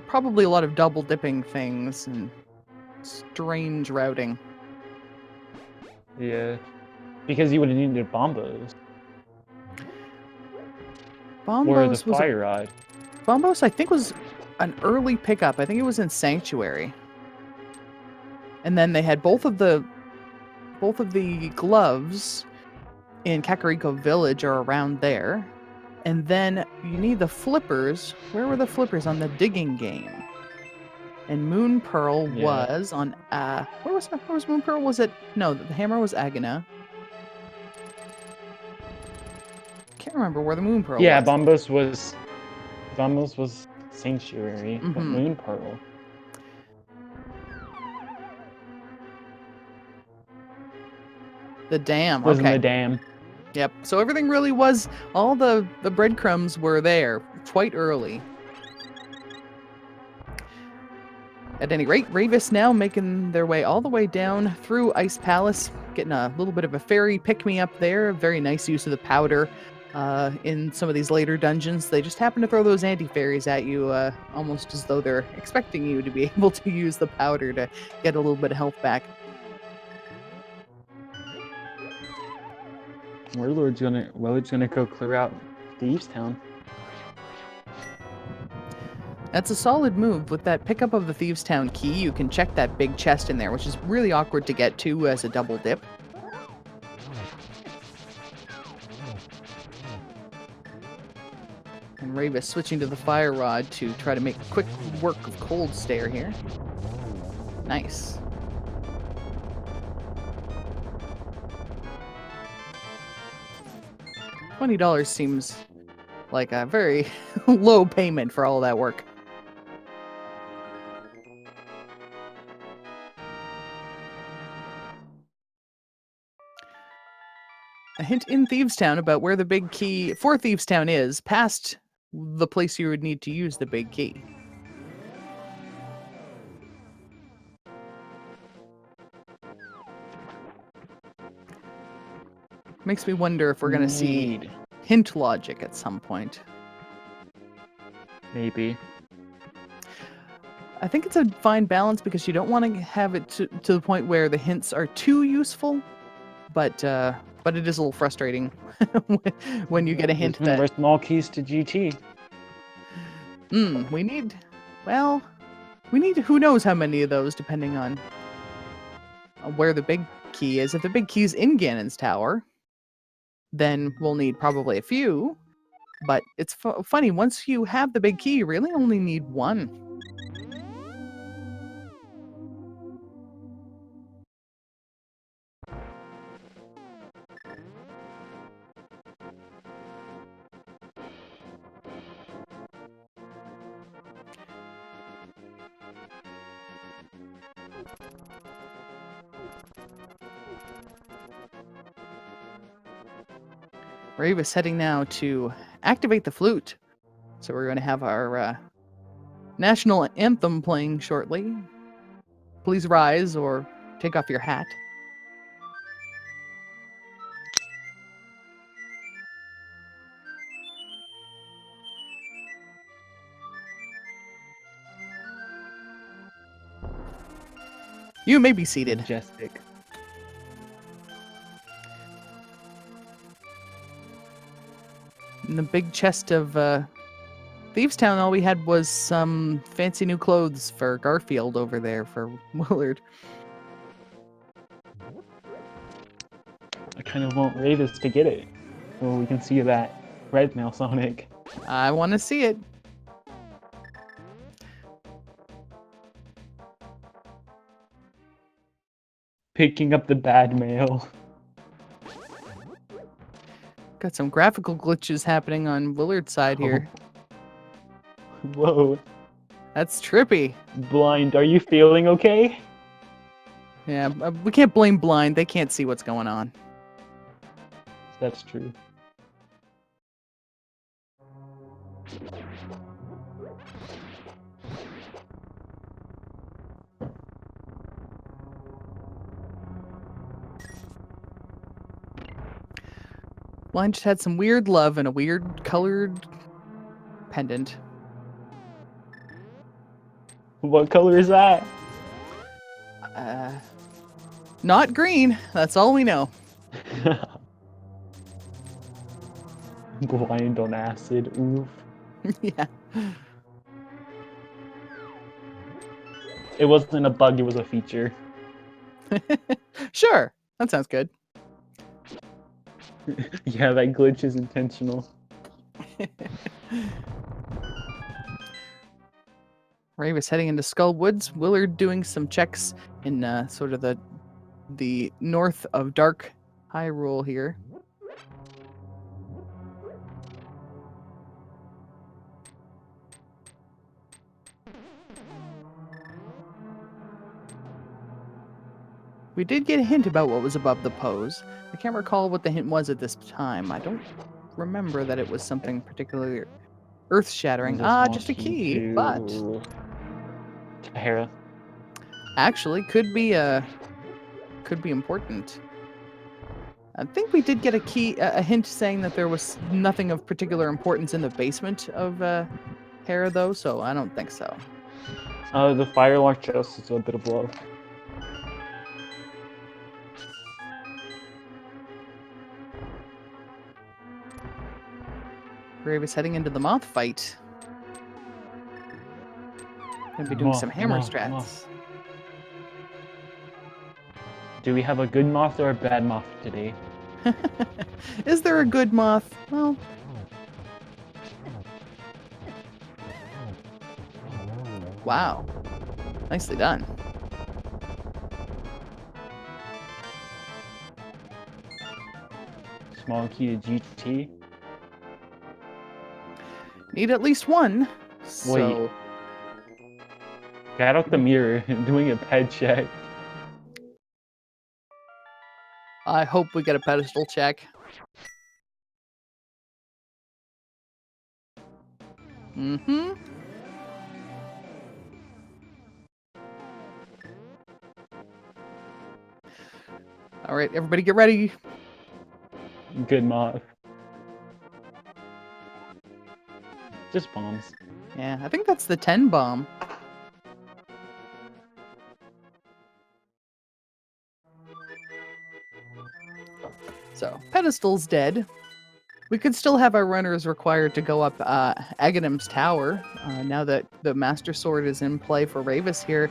probably a lot of double dipping things and strange routing. Yeah. Because you would have needed bombos. Or the Bombos was fire rod. Bombos, I think, was an early pickup. I think it was in Sanctuary. And then they had both of the gloves in Kakariko Village or around there. And then you need the flippers. Where were the flippers? On the digging game. And Moon Pearl was on where was Moon Pearl? Was it no, the hammer was Agana. Can't remember where the Moon Pearl Yeah, was. Bombos was Sanctuary, but Moon Pearl. The dam. Was in Okay. the dam. Yep. So everything really was, all the breadcrumbs were there quite early. At any rate, Ravis now making their way all the way down through Ice Palace, getting a little bit of a fairy pick-me-up there. Very nice use of the powder in some of these later dungeons. They just happen to throw those anti-fairies at you almost as though they're expecting you to be able to use the powder to get a little bit of health back. Willard's gonna go clear out Thieves Town. That's a solid move. With that pickup of the Thieves Town key, you can check that big chest in there, which is really awkward to get to as a double dip. And Ravis switching to the fire rod to try to make quick work of Cold Stare here. Nice. $20 seems like a very low payment for all that work. A hint in Thieves Town about where the big key for Thieves Town is, past the place you would need to use the big key. Makes me wonder if we're going to see hint logic at some point. Maybe. I think it's a fine balance because you don't want to have it to the point where the hints are too useful, but it is a little frustrating when you get a hint that there's small keys to GT. We need who knows how many of those, depending on where the big key is. If the big key's in Ganon's tower, then we'll need probably a few. But it's funny, once you have the big key, you really only need one. Rave is heading now to activate the flute. So we're going to have our national anthem playing shortly. Please rise or take off your hat. You may be seated. Majestic. In the big chest of Thieves Town, all we had was some fancy new clothes for Garfield over there for Willard. I kind of want Ravis to get it, so we can see that red nail Sonic. I want to see it. Picking up the bad mail. Got some graphical glitches happening on Willard's side here. Whoa. That's trippy. Blind, are you feeling okay? Yeah, we can't blame Blind. They can't see what's going on. That's true. Blind just had some weird love and a weird colored pendant. What color is that? Not green. That's all we know. Blind on acid. Oof. Yeah. It wasn't a bug, it was a feature. Sure. That sounds good. Yeah, that glitch is intentional. Ray was heading into Skull Woods. Willard doing some checks in sort of the north of Dark Hyrule here. We did get a hint about what was above the pose. I can't recall what the hint was at this time. I don't remember that it was something particularly earth-shattering. Just a key, but Hera. actually could be important. I think we did get a hint saying that there was nothing of particular importance in the basement of Hera, though, so I don't think so. The Firelock chest is a bit of low. Ray was heading into the moth fight. Gonna be doing some hammer strats. Moth. Do we have a good moth or a bad moth today? Is there a good moth? Well, wow. Nicely done. Small key to GT. Need at least one. So Wait. Got out the mirror and doing a ped check. I hope we get a pedestal check. Mm-hmm. All right, everybody get ready. Good moth. Just bombs. Yeah, I think that's the 10 bomb. So, pedestal's dead. We could still have our runners required to go up Aghanim's tower. Now that the Master Sword is in play for Ravis here,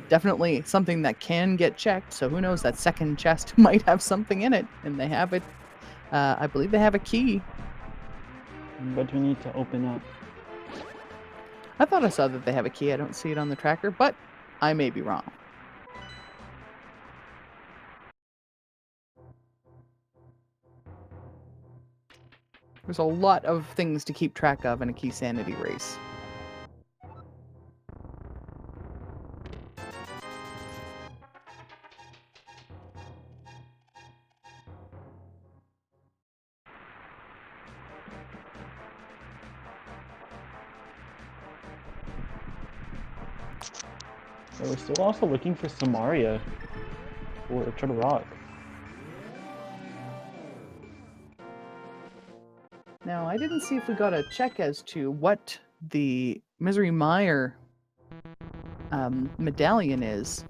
definitely something that can get checked. So who knows, that second chest might have something in it. And they have it. I believe they have a key. But we need to open up. I thought I saw that they have a key. I don't see it on the tracker, but I may be wrong. There's a lot of things to keep track of in a Keysanity race. We're still also looking for Samaria or Turtle Rock. Now, I didn't see if we got a check as to what the Misery Mire medallion is.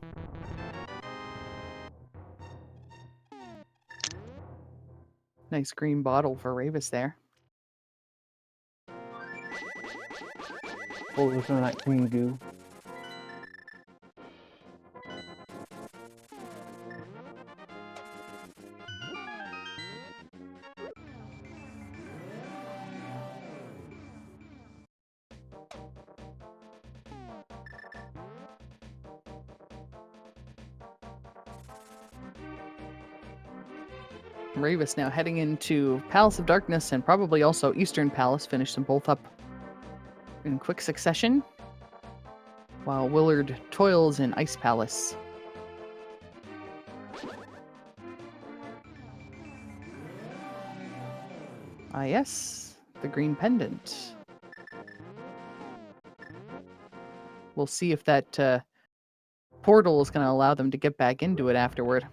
Nice green bottle for Ravis there. Oh, looking at that green goo. Ravis now heading into Palace of Darkness and probably also Eastern Palace. Finish them both up in quick succession, while Willard toils in Ice Palace. Ah yes, the green pendant. We'll see if that portal is going to allow them to get back into it afterward.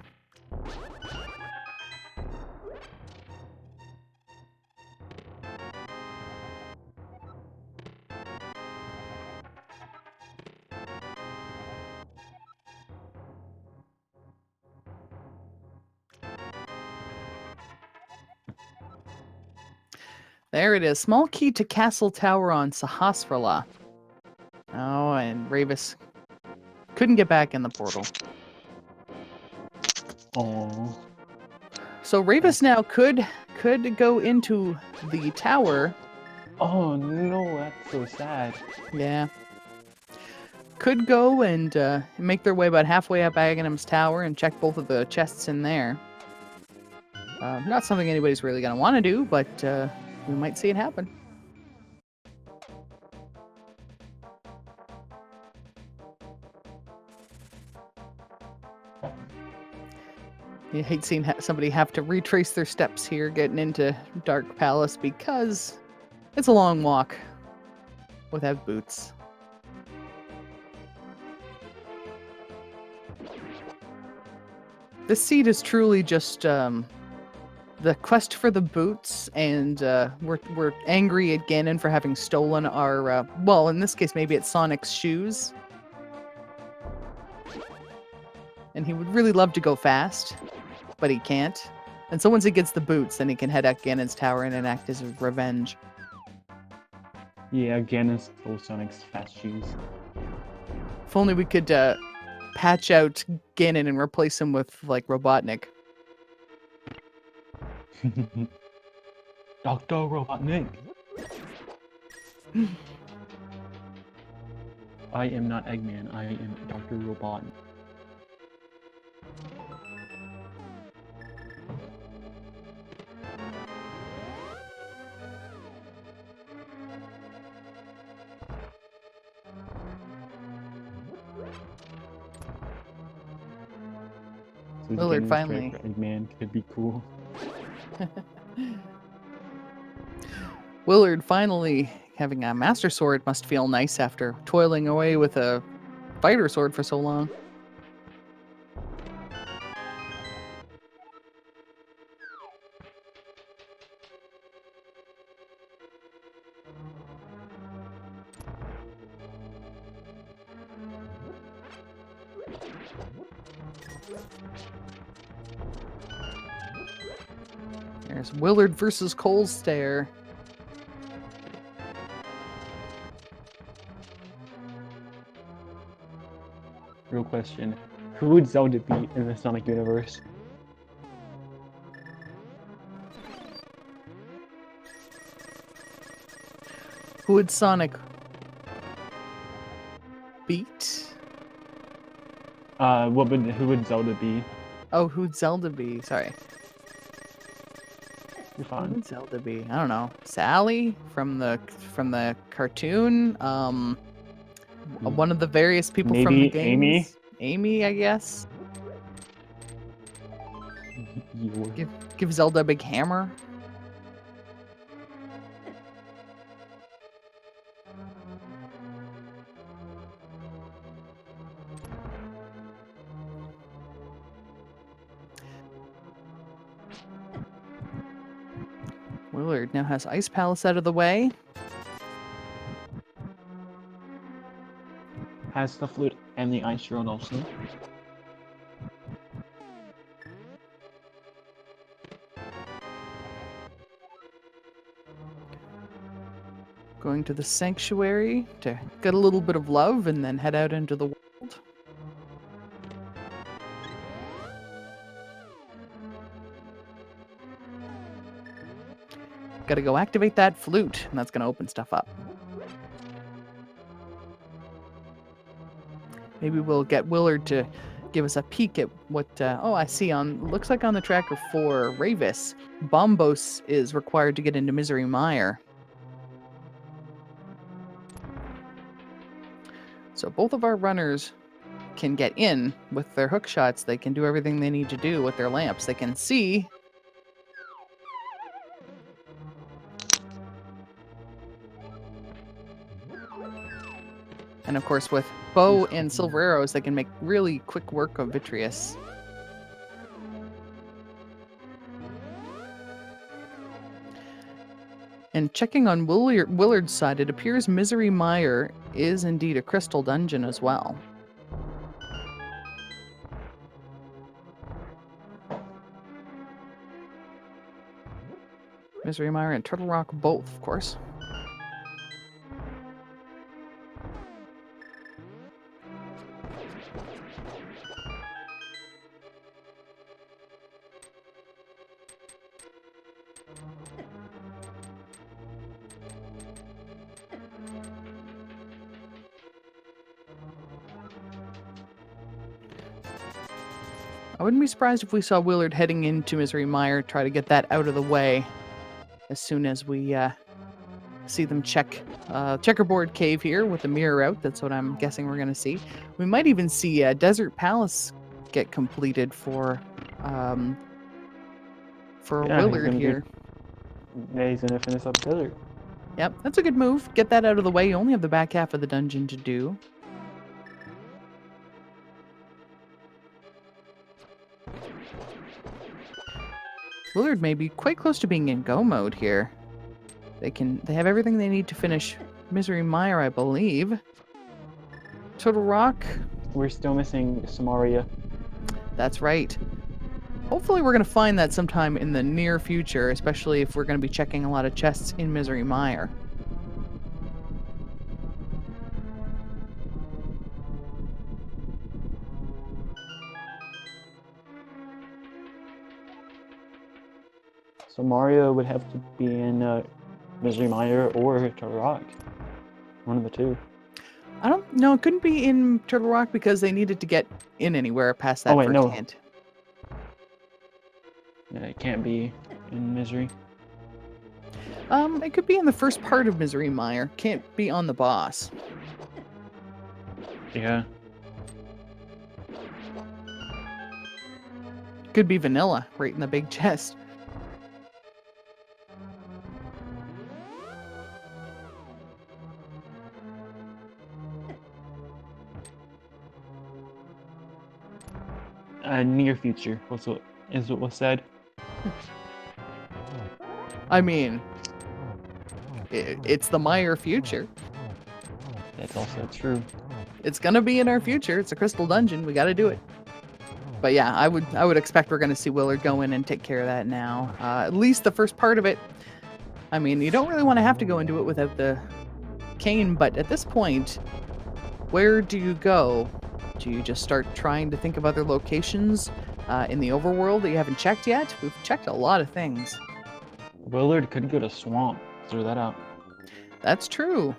There it is. Small key to Castle Tower on Sahasrara. Oh, and Ravis couldn't get back in the portal. Oh. So Ravis now could go into the tower. Oh no, that's so sad. Yeah. Could go and make their way about halfway up Aghanim's tower and check both of the chests in there. Not something anybody's really going to want to do, but we might see it happen. You hate seeing somebody have to retrace their steps here getting into Dark Palace because it's a long walk without boots. This seed is truly just the quest for the boots, and we're angry at Ganon for having stolen our, well, in this case, maybe it's Sonic's shoes. And he would really love to go fast, but he can't. And so once he gets the boots, then he can head at Ganon's tower and enact his revenge. Yeah, Ganon stole Sonic's fast shoes. If only we could patch out Ganon and replace him with, like, Robotnik. Dr. Robotnik. I am not Eggman, I am Dr. Robotnik. So Willard Ganon's finally. try for Eggman could be cool. Willard finally having a Master Sword must feel nice after toiling away with a fighter sword for so long. There's Willard versus Cole's Stare. Real question. Who would Zelda be in the Sonic universe? Who would Sonic beat? Who would Zelda be? Oh, who'd Zelda be? Sorry. You're Who fine. would Zelda be? I don't know. Sally from the cartoon. One of the various people from the Maybe games. Amy, I guess. You. Give Zelda a big hammer. Willard now has Ice Palace out of the way. Has the flute and the ice road also. Going to the sanctuary to get a little bit of love and then head out into the world. Gotta go activate that flute, and that's gonna open stuff up. Maybe we'll get Willard to give us a peek at what, oh, I see looks like on the tracker for Ravis, Bombos is required to get into Misery Mire. So both of our runners can get in with their hook shots. They can do everything they need to do with their lamps. They can see. And of course, with bow and silver arrows, they can make really quick work of Vitreous. And checking on Willard's side, it appears Misery Mire is indeed a crystal dungeon as well. Misery Mire and Turtle Rock both, of course. I wouldn't be surprised if we saw Willard heading into Misery Mire, try to get that out of the way as soon as we see them check Checkerboard Cave here with the mirror out. That's what I'm guessing we're going to see. We might even see Desert Palace get completed for Willard here. Yeah, he's going to finish up Desert. Yep, that's a good move. Get that out of the way. You only have the back half of the dungeon to do. Willard may be quite close to being in go mode here. They have everything they need to finish Misery Mire, I believe. Turtle Rock. We're still missing Samaria. That's right. Hopefully we're going to find that sometime in the near future, especially if we're going to be checking a lot of chests in Misery Mire. So Mario would have to be in Misery Mire or Turtle Rock. One of the two. I don't know. It couldn't be in Turtle Rock because they needed to get in anywhere past that first hint. Yeah, it can't be in Misery. It could be in the first part of Misery Mire. Can't be on the boss. Yeah. Could be vanilla, right in the big chest. Near future is what was said. I mean, it's the Mire future. That's also true. It's gonna be in our future. It's a crystal dungeon. We got to do it. But yeah, I would expect we're gonna see Willard go in and take care of that now. At least the first part of it. I mean, you don't really want to have to go into it without the cane, but at this point, where do you go? Do you just start trying to think of other locations in the overworld that you haven't checked yet? We've checked a lot of things. Willard could go to Swamp. Throw that out. That's true.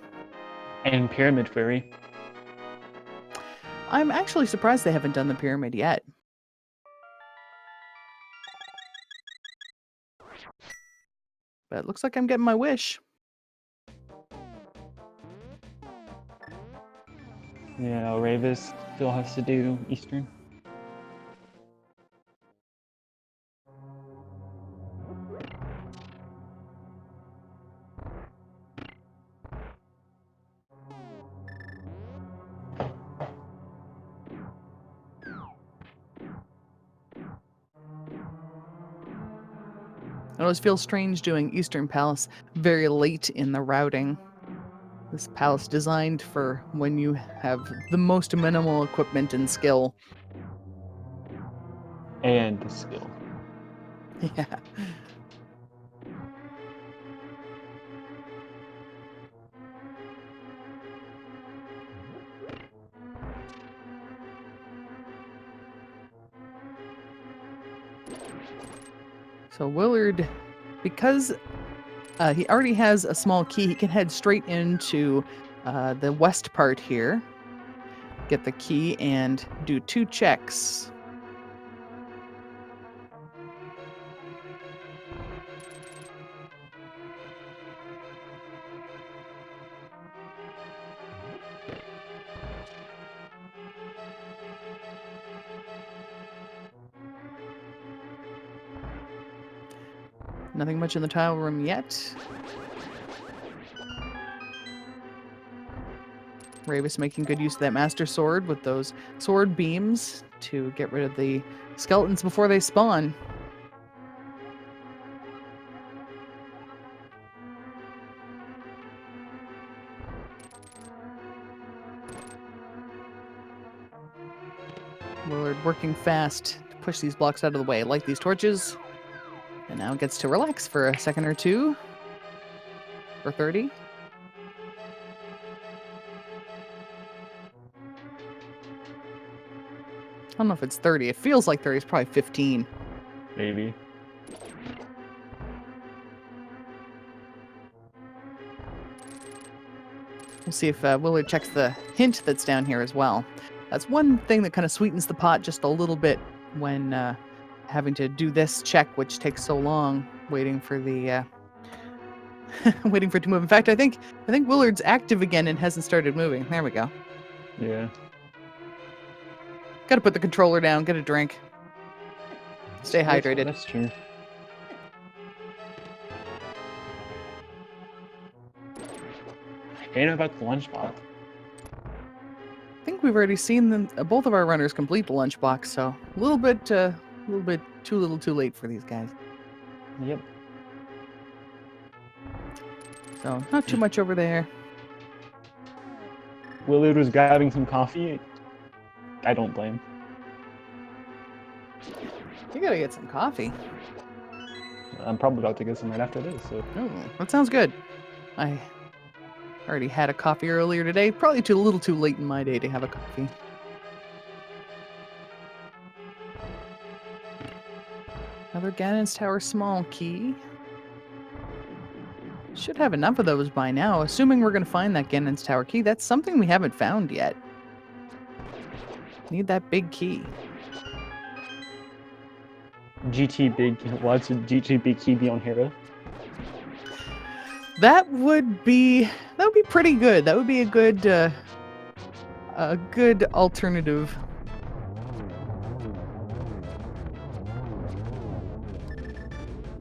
And Pyramid Fairy. I'm actually surprised they haven't done the pyramid yet. But it looks like I'm getting my wish. Yeah, Ravis still has to do Eastern. It always feels strange doing Eastern Palace very late in the routing. This palace designed for when you have the most minimal equipment and skill. And the skill. Yeah. So Willard, because he already has a small key, he can head straight into the west part here, get the key, and do 2 checks. Nothing much in the tile room yet. Ravis making good use of that master sword with those sword beams to get rid of the skeletons before they spawn. Willard working fast to push these blocks out of the way. Light these torches. And now gets to relax for a second or two. For 30. I don't know if it's 30. It feels like 30. It's probably 15. Maybe. We'll see if Willard checks the hint that's down here as well. That's one thing that kind of sweetens the pot just a little bit when having to do this check, which takes so long, waiting for the waiting for it to move. In fact, I think Willard's active again and hasn't started moving. There we go. Yeah. Got to put the controller down, get a drink, stay hydrated. That's true. I know about the lunchbox. I think we've already seen them. Both of our runners complete the lunchbox, so a little bit too little, too late for these guys. Yep. So not too much over there. Willard was grabbing some coffee. I don't blame. You gotta get some coffee. I'm probably about to get some right after this. So. Oh, that sounds good. I already had a coffee earlier today. Probably a little too late in my day to have a coffee. Another Ganon's Tower small key. Should have enough of those by now, assuming we're going to find that Ganon's Tower key. That's something we haven't found yet. Need that big key. GT big. What's a GT big key be on Hera? That would be pretty good. That would be a good alternative.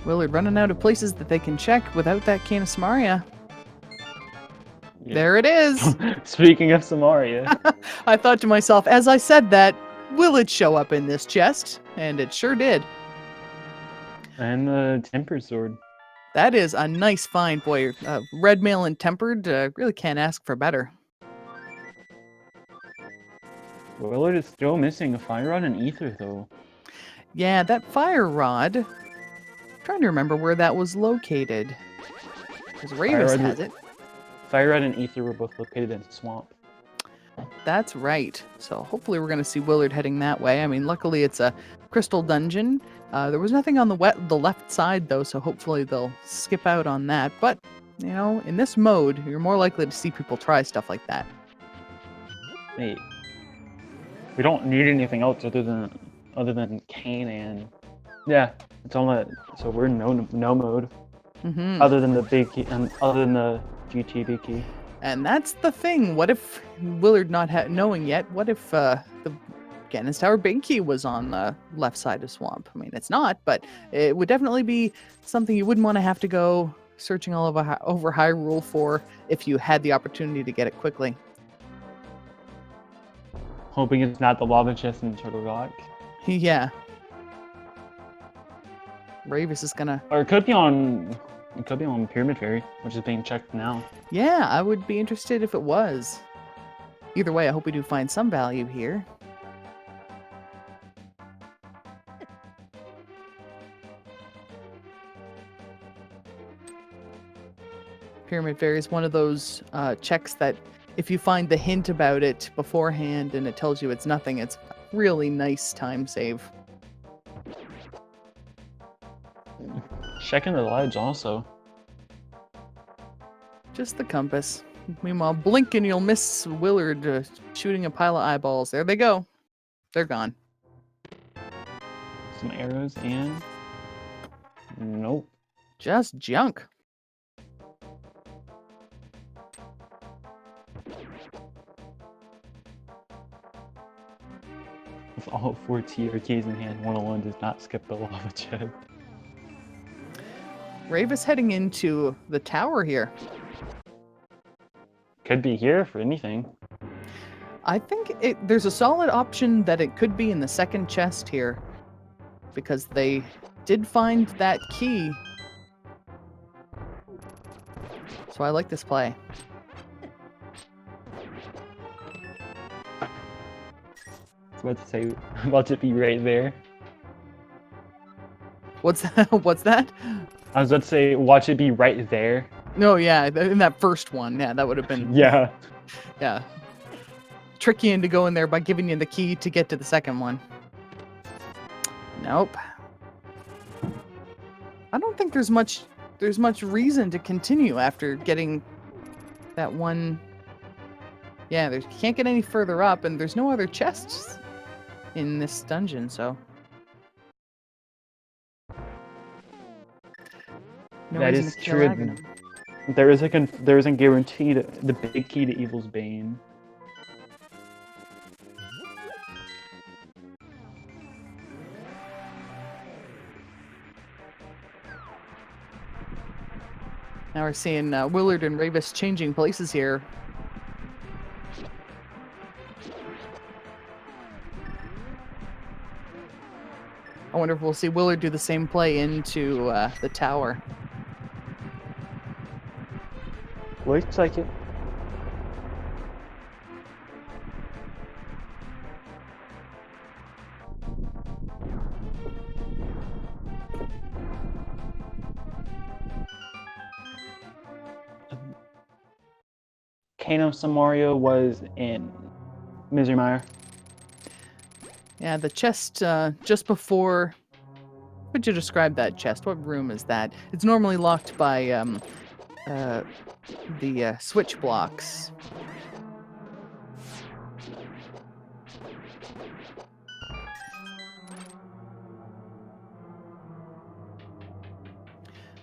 Willard running out of places that they can check without that cane of Samaria. Yeah. There it is. Speaking of Samaria. I thought to myself, as I said that, will it show up in this chest? And it sure did. And the tempered sword. That is a nice find, boy. Red mail and tempered, really can't ask for better. Willard is still missing a fire rod and ether, though. Yeah, that fire rod. I'm trying to remember where that was located. Because Ravis has it. Fire rod and ether were both located in the swamp. That's right. So hopefully we're going to see Willard heading that way. I mean, luckily it's a crystal dungeon. There was nothing on the left side, though, so hopefully they'll skip out on that. But, you know, in this mode, you're more likely to see people try stuff like that. Hey, we don't need anything else other than cane and... Yeah, it's on that. So we're in no mode. Mm-hmm. Other than the big key, other than the GT big key. And that's the thing. What if Willard not knowing yet? What if the Ganon's Tower big key was on the left side of swamp? I mean, it's not, but it would definitely be something you wouldn't want to have to go searching all over Hyrule for if you had the opportunity to get it quickly. Hoping it's not the lava chest in Turtle Rock. Yeah. Ravis is gonna... Or it could be on Pyramid Fairy, which is being checked now. Yeah, I would be interested if it was. Either way, I hope we do find some value here. Pyramid Fairy is one of those checks that if you find the hint about it beforehand and it tells you it's nothing, it's a really nice time save. Checking the lives also. Just the compass. Meanwhile, blink and you'll miss Willard shooting a pile of eyeballs. There they go. They're gone. Some arrows and... Nope. Just junk. With all 4 TRKs in hand, 101 does not skip the lava chest. Ravis heading into the tower here. Could be here for anything. I think there's a solid option that it could be in the second chest here. Because they did find that key. So I like this play. I was about to say, about to be right there. What's that? What's that? I was about to say, watch it be right there. No, yeah, in that first one. Yeah, that would have been... Yeah. Yeah. Trick you into going there by giving you the key to get to the second one. Nope. I don't think there's much reason to continue after getting that one. Yeah, you can't get any further up, and there's no other chests in this dungeon, so. No That reason is to kill true. Aghanim. There isn't guaranteed the big key to Evil's Bane. Now we're seeing Willard and Ravis changing places here. I wonder if we'll see Willard do the same play into the tower. Looks like it. Kano Samario was in Misery Mire. Yeah, the chest just before... How would you describe that chest? What room is that? It's normally locked by the switch blocks.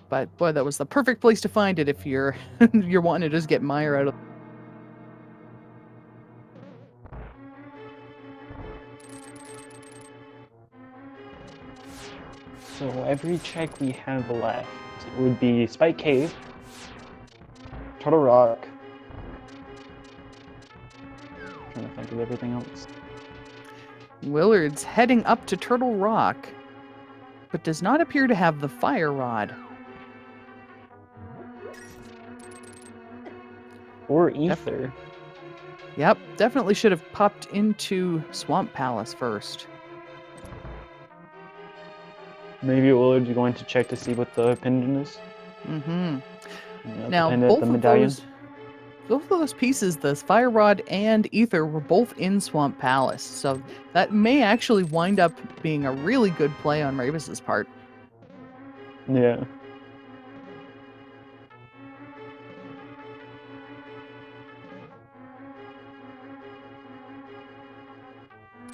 But boy, that was the perfect place to find it if you're you're wanting to just get Meyer out of... So every check we have left would be Spike Cave, Turtle Rock. Trying to think of everything else. Willard's heading up to Turtle Rock, but does not appear to have the fire rod. Or Ether. Yep, definitely should have popped into Swamp Palace first. Maybe Willard's going to check to see what the pendant is. Mm-hmm. Yeah, Now, the pendant, both the of medallion. both of those pieces, the fire rod and ether, were both in Swamp Palace, so that may actually wind up being a really good play on Ravis's part. Yeah.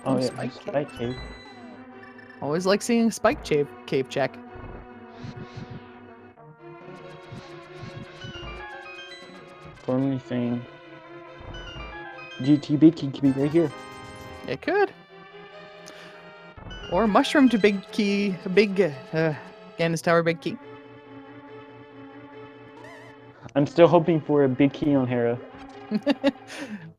Oh yeah, Spike Cave. Always like seeing Spike Cave check. For anything. GT Big Key could be right here. It could. Or mushroom to big key, Ganis Tower big key. I'm still hoping for a big key on Hera.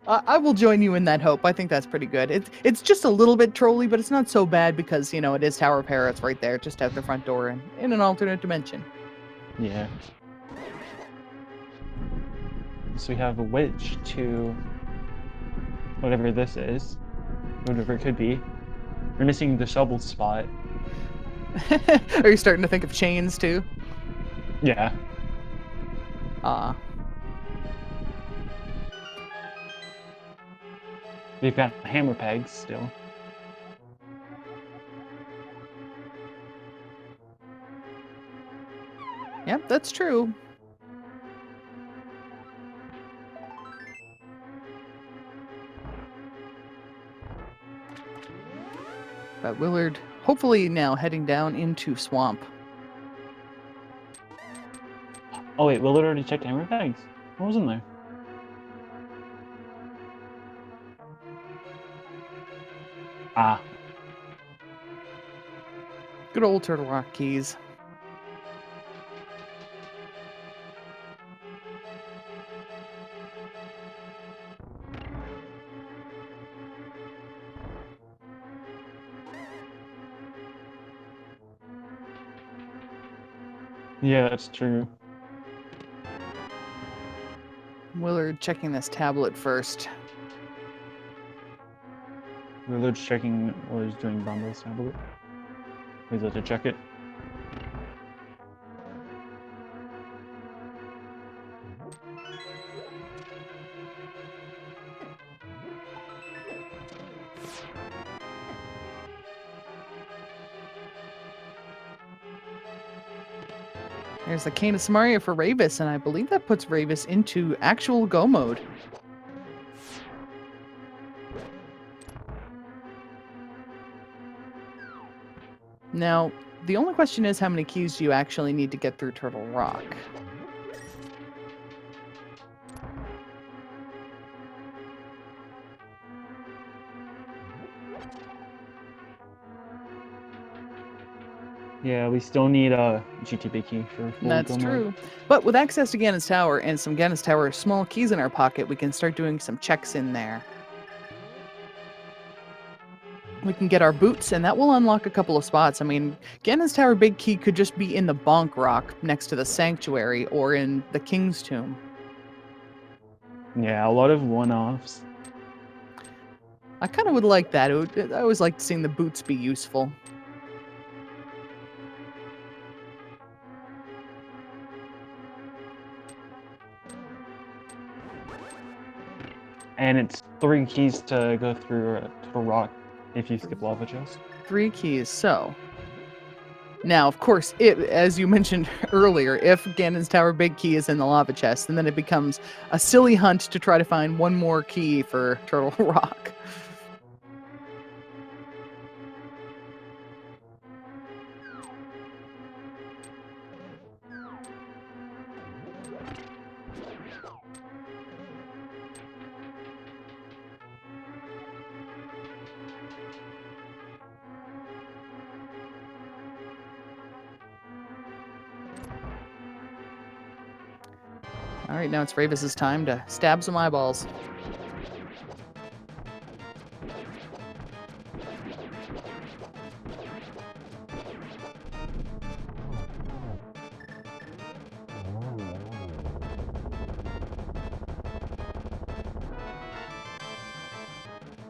I will join you in that hope. I think that's pretty good. It's just a little bit trolly, but it's not so bad because, you know, it is Tower Parrots right there, just out the front door and in an alternate dimension. Yeah. So we have a witch to whatever this is, whatever it could be. We're missing the shovel spot. Are you starting to think of chains too? Yeah. We've got hammer pegs still. Yep, that's true. But Willard, hopefully now heading down into Swamp. Oh wait, Willard already checked hammer pegs. What was in there? Ah. Good old Turtle Rock keys. Yeah, that's true. Willard checking this tablet first. Willard's checking what he's doing Bumbo's tablet. He's about to check it. There's the Cane of Samaria for Ravis, and I believe that puts Ravis into actual go mode. Now, the only question is how many keys do you actually need to get through Turtle Rock? Yeah, we still need a GTP key for full That's go mode. true. But with access to Ganon's Tower and some Ganon's Tower small keys in our pocket, we can start doing some checks in there. We can get our boots, and that will unlock a couple of spots. I mean, Ganon's Tower Big Key could just be in the Bonk Rock next to the Sanctuary or in the King's Tomb. Yeah, a lot of one-offs. I kind of would like that. I always liked seeing the boots be useful. And it's 3 keys to go through to rock if you skip lava chest. 3 keys. So now, of course, as you mentioned earlier, if Ganon's Tower Big Key is in the lava chest, and then it becomes a silly hunt to try to find one more key for Turtle Rock. All right, now it's Ravis's time to stab some eyeballs.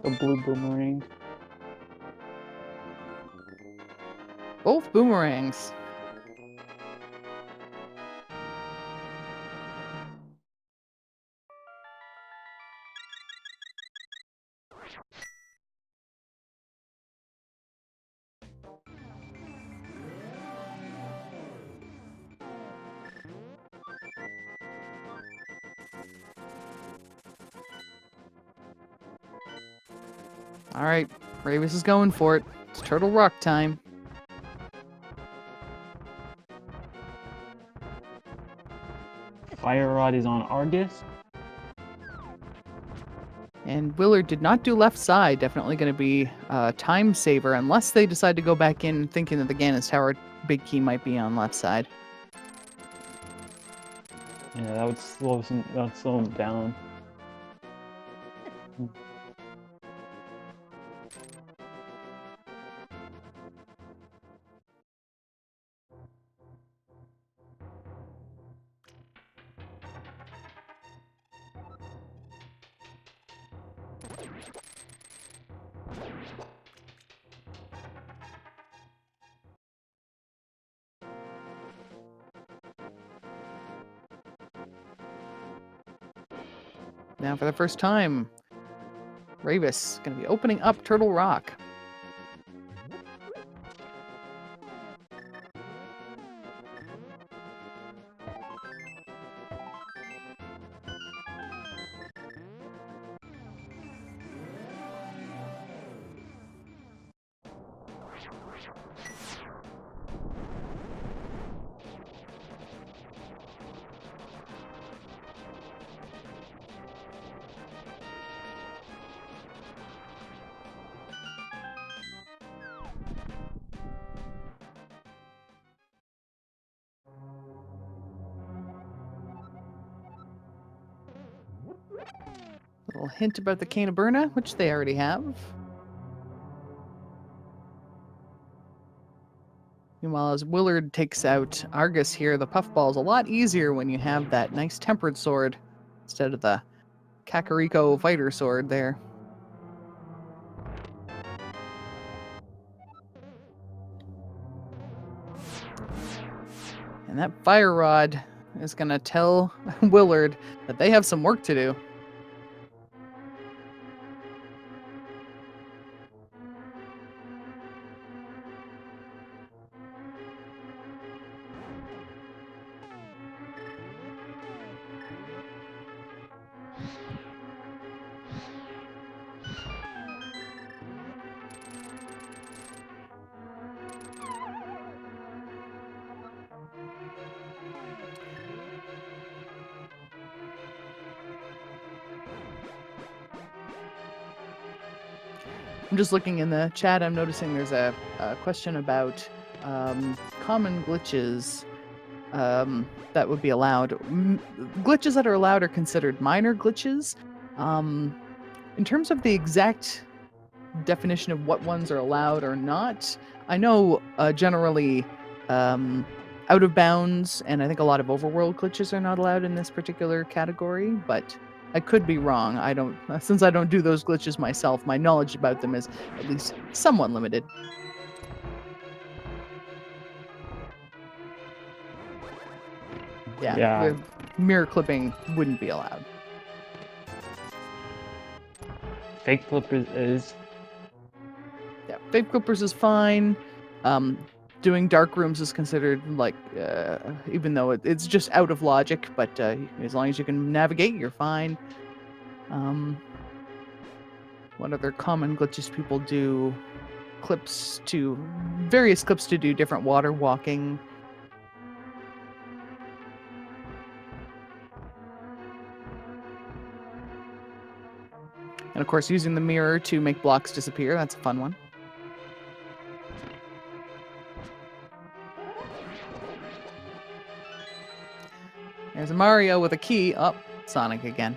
The blue boomerang. Both boomerangs. All right, Ravis is going for it. It's Turtle Rock time. Fire Rod is on Argus. And Willard did not do left side. Definitely going to be a time saver unless they decide to go back in thinking that the Ganon's Tower Big Key might be on left side. Yeah, that would slow him down. Now, for the first time, Ravis is going to be opening up Turtle Rock. Little hint about the Cane of Burna, which they already have. Meanwhile, as Willard takes out Argus here, the Puffball is a lot easier when you have that nice tempered sword instead of the Kakariko fighter sword there. And that Fire Rod is going to tell Willard that they have some work to do. I'm just looking in the chat. I'm noticing there's a question about common glitches that would be allowed. Glitches that are allowed are considered minor glitches. In terms of the exact definition of what ones are allowed or not, I know generally out of bounds, and I think a lot of overworld glitches are not allowed in this particular category, but I could be wrong. Since I don't do those glitches myself, my knowledge about them is at least somewhat limited. Yeah. Mirror clipping wouldn't be allowed. Fake clippers is. Yeah, fake clippers is fine. Doing dark rooms is considered like, even though it's just out of logic, but as long as you can navigate, you're fine. What other common glitches people do? Various clips to do different water walking. And of course, using the mirror to make blocks disappear. That's a fun one. There's Mario with a key. Oh, Sonic again.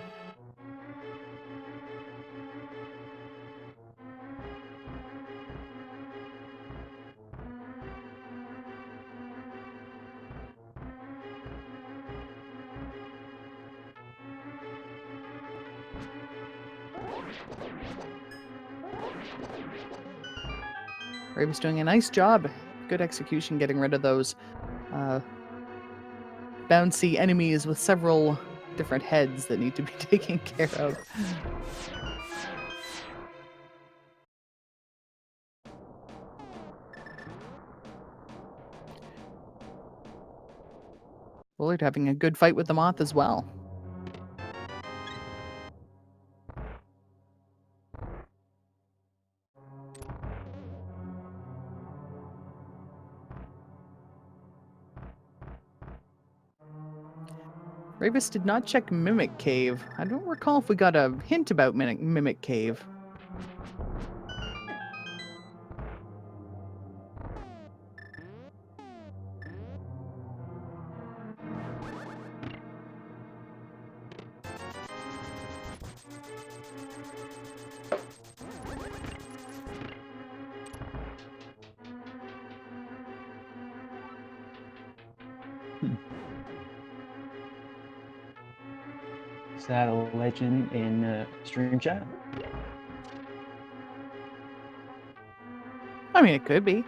Raven's doing a nice job. Good execution getting rid of those bouncy enemies with several different heads that need to be taken care of. Willard having a good fight with the moth as well. Ravis did not check Mimic Cave. I don't recall if we got a hint about Mimic Cave. Is that a legend in stream chat? I mean, it could be.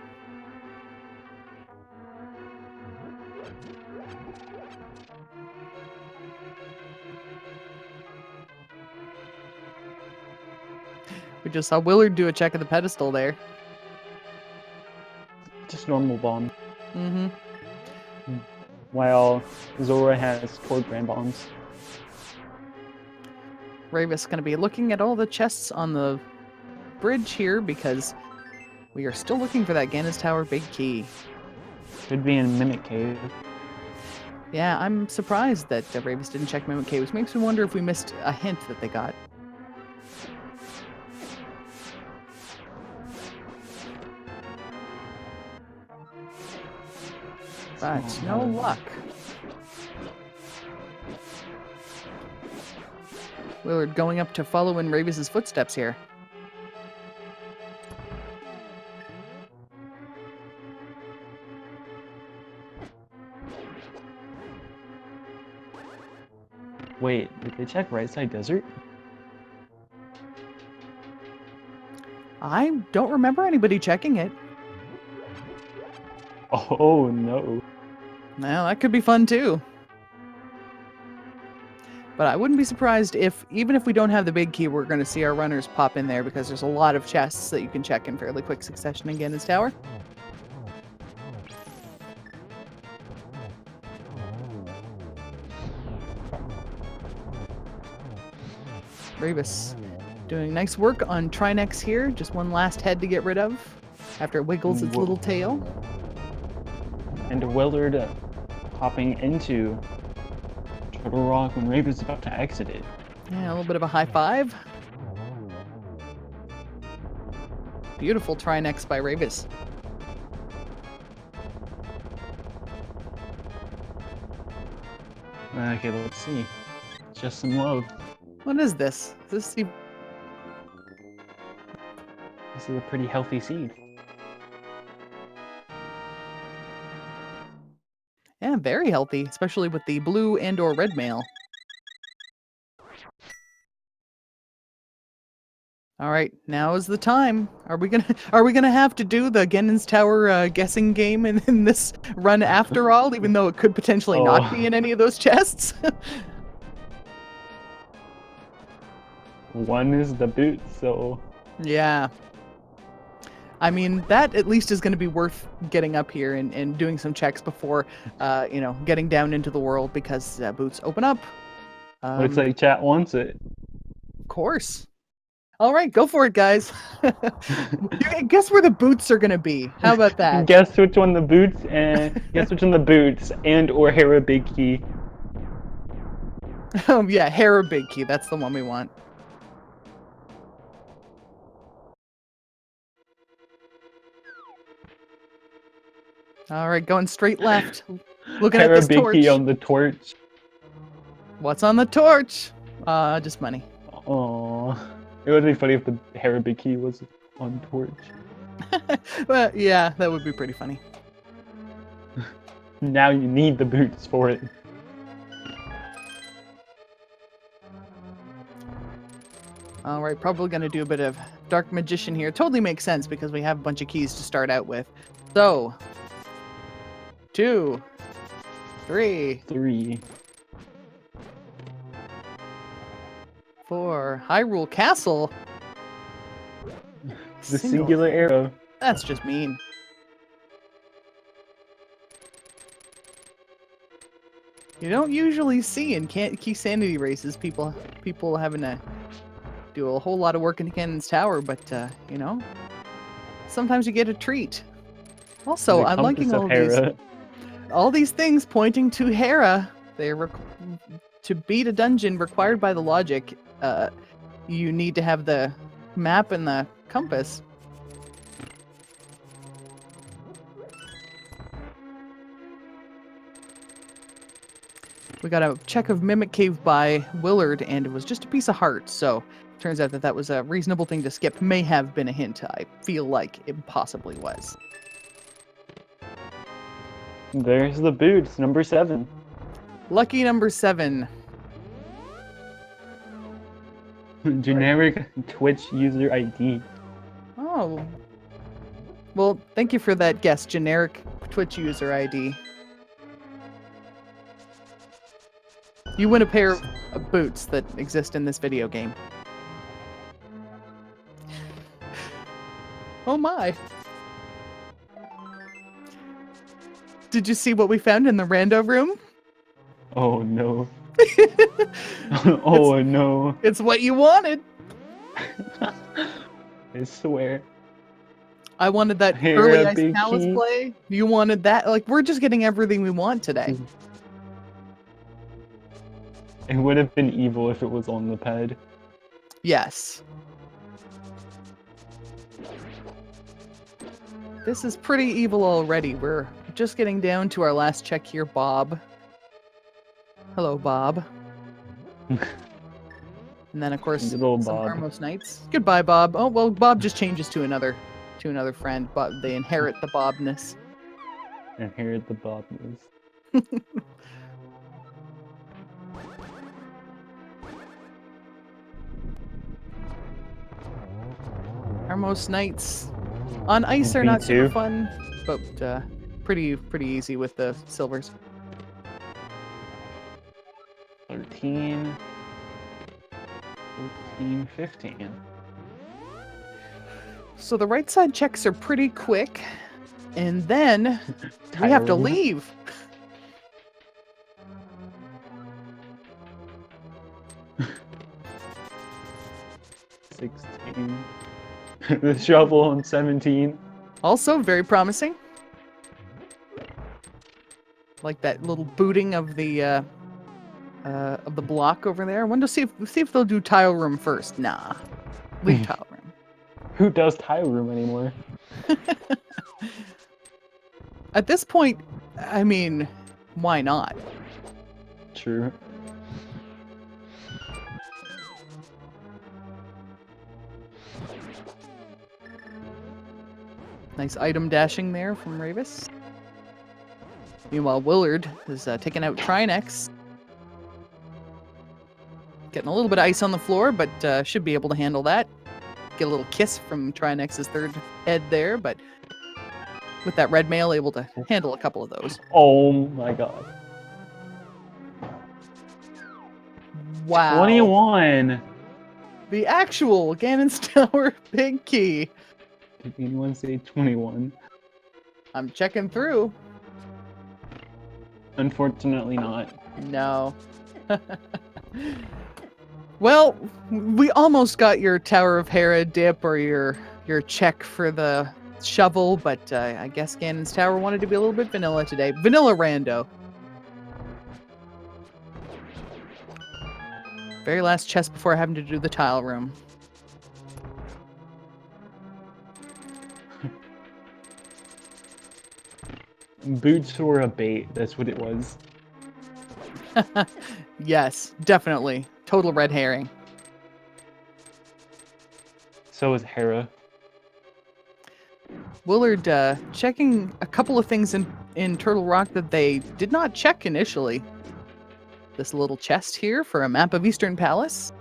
We just saw Willard do a check of the pedestal there. Just normal bomb. Mm-hmm. While Zora has Tord Grand Bombs. Ravis going to be looking at all the chests on the bridge here because we are still looking for that Ganon's Tower big key. Could be in Mimic Cave. Yeah, I'm surprised that Ravis didn't check Mimic Cave, which makes me wonder if we missed a hint that they got. But no luck. Willard going up to follow in Ravis's footsteps here. Wait, did they check right side desert? I don't remember anybody checking it. Oh no. Well, that could be fun too. But I wouldn't be surprised if, even if we don't have the big key, we're going to see our runners pop in there because there's a lot of chests that you can check in fairly quick succession in Ganon's Tower. Ravis doing nice work on Trinex here. Just one last head to get rid of after it wiggles its little tail. And Willard hopping into Turtle Rock when Raven's about to exit it. Yeah, a little bit of a high five. Beautiful Trinex by Ravis. Okay, let's see. Just some love. What is this? Is this This is a pretty healthy seed. Yeah, very healthy, especially with the blue and or red mail. All right, now is the time. Are we gonna have to do the Ganon's Tower guessing game in this run after all, even though it could potentially not be in any of those chests? One is the boot, so Yeah. I mean, that at least is going to be worth getting up here and doing some checks before, getting down into the world because boots open up. looks like chat wants it. Of course. All right, go for it, guys. Guess where the boots are going to be. How about that? Guess which one the boots and guess which one the boots and or Hera Big Key. Oh, yeah, Hera Big Key. That's the one we want. All right, going straight left. Looking at Hera this Big torch. Key on the torch. What's on the torch? Just money. Oh, it would be funny if the Hera Big Key was on torch. But yeah, that would be pretty funny. Now you need the boots for it. All right, probably going to do a bit of Dark Magician here. Totally makes sense because we have a bunch of keys to start out with. So, 2, 3, 4. Hyrule Castle. The singular arrow. That's just mean. You don't usually see in Keysanity races people having to do a whole lot of work in Ganon's Tower, but sometimes you get a treat. Also, I'm liking all these things pointing to Hera. To beat a dungeon required by the logic, you need to have the map and the compass. We got a check of Mimic Cave by Willard, and it was just a piece of heart, so turns out that was a reasonable thing to skip. May have been a hint. I feel like it possibly was. There's the boots, number 7. Lucky number 7. Generic Twitch user ID. Oh. Well, thank you for that guess. Generic Twitch user ID. You win a pair of boots that exist in this video game. Oh my. Did you see what we found in the rando room? Oh no. Oh no. It's what you wanted. I swear. I wanted that Here, early a Ice big Palace key. play. You wanted that. Like, we're just getting everything we want today. It would have been evil if it was on the pad. Yes. This is pretty evil already. We're just getting down to our last check here, Bob. Hello, Bob. And then, of course, Good old some Bob. Armos Knights. Goodbye, Bob. Oh, well, Bob just changes to another friend, but they inherit the Bobness. And here the Bob is. Armos Knights on ice are not super B2. fun, but pretty easy with the silvers. 13. 14, 15. So the right side checks are pretty quick, and then we have to Tiring. leave. $16. The shovel on 17. Also very promising. Like that little booting of the block over there. I wonder see if they'll do tile room first. Nah, leave tile room. Who does tile room anymore? At this point, I mean, why not? True. Nice item dashing there from Ravis. Meanwhile, Willard is taking out Trinex. Getting a little bit of ice on the floor, but should be able to handle that. Get a little kiss from Trinex's third head there, but with that red mail, able to handle a couple of those. Oh my god. Wow. 21! The actual Ganon's Tower big key. Did anyone say 21? I'm checking through. Unfortunately not. No. Well, we almost got your Tower of Hera dip or your check for the shovel, but I guess Ganon's Tower wanted to be a little bit vanilla today. Vanilla rando. Very last chest before having to do the tile room. Boots were a bait, that's what it was. Yes, definitely. Total red herring. So is Hera. Willard checking a couple of things in Turtle Rock that they did not check initially. This little chest here for a map of Eastern Palace.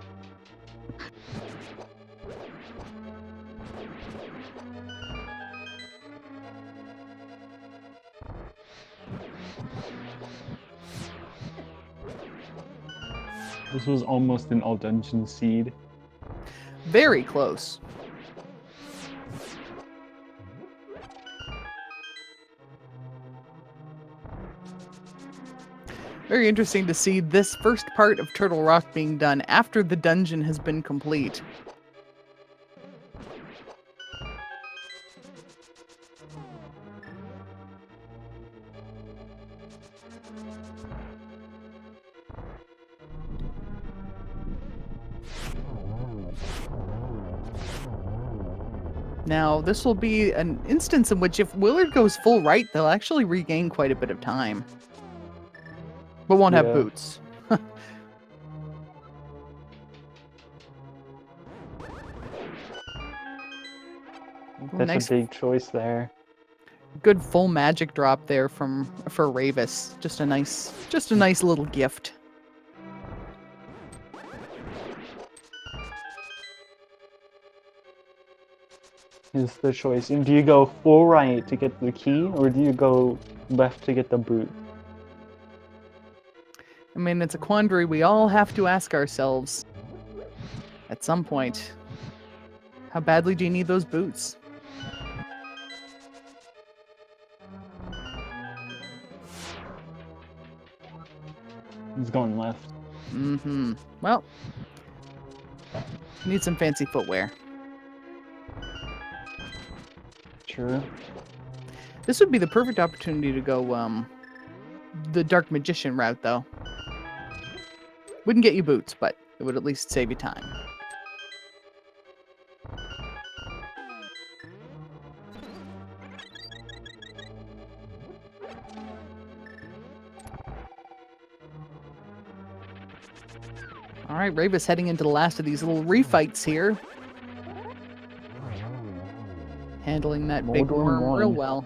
This was almost an all dungeon seed. Very close. Very interesting to see this first part of Turtle Rock being done after the dungeon has been complete. Now, this will be an instance in which if Willard goes full right, they'll actually regain quite a bit of time. But won't have Yeah. boots. That's nice. a big choice there. Good full magic drop there for Ravis. Just a nice little gift. Is the choice. And do you go full right to get the key, or do you go left to get the boot? I mean, it's a quandary we all have to ask ourselves at some point. How badly do you need those boots? He's going left. Mm-hmm. Well, need some fancy footwear. True. This would be the perfect opportunity to go the Dark Magician route, though. Wouldn't get you boots, but it would at least save you time. All right, Ravis heading into the last of these little refights here. Handling that big worm real well.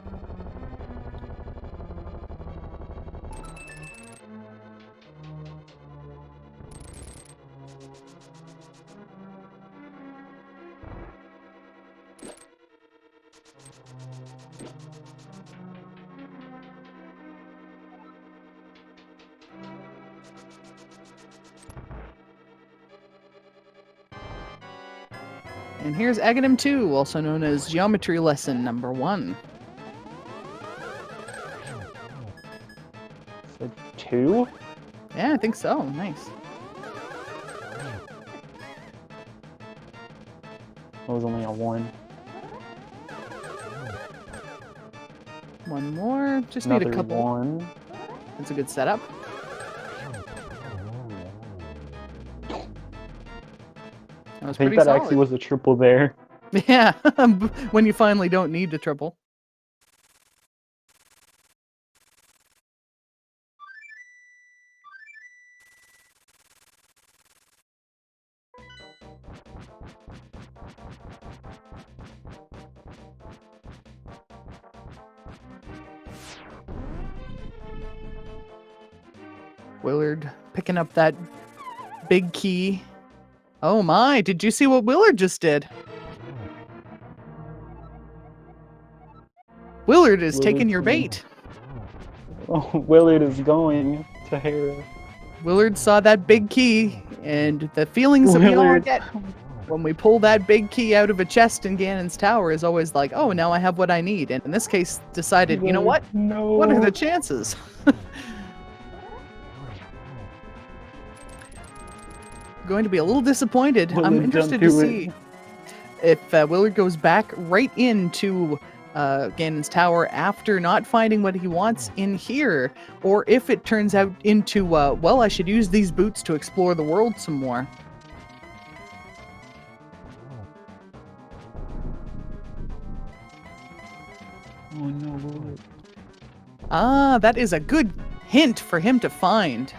And here's Aghanim 2, also known as Geometry Lesson number 1. So 2? Yeah, I think so. Nice. That was only a 1. One more. Just Another need a couple. 1. That's a good setup. I think that actually was a triple there. Yeah, when you finally don't need to triple. Willard picking up that big key. Oh my, did you see what Willard just did? Willard is taking your bait. Oh, Willard is going to Hera. Willard saw that big key, and the feelings that we all get when we pull that big key out of a chest in Ganon's tower is always like, oh, now I have what I need. And in this case, decided, you know what? No. What are the chances? Going to be a little disappointed. Willard, I'm interested to see if Willard goes back right into Ganon's tower after not finding what he wants in here, or if it turns out into, well, I should use these boots to explore the world some more. Oh no, Willard. Ah, that is a good hint for him to find.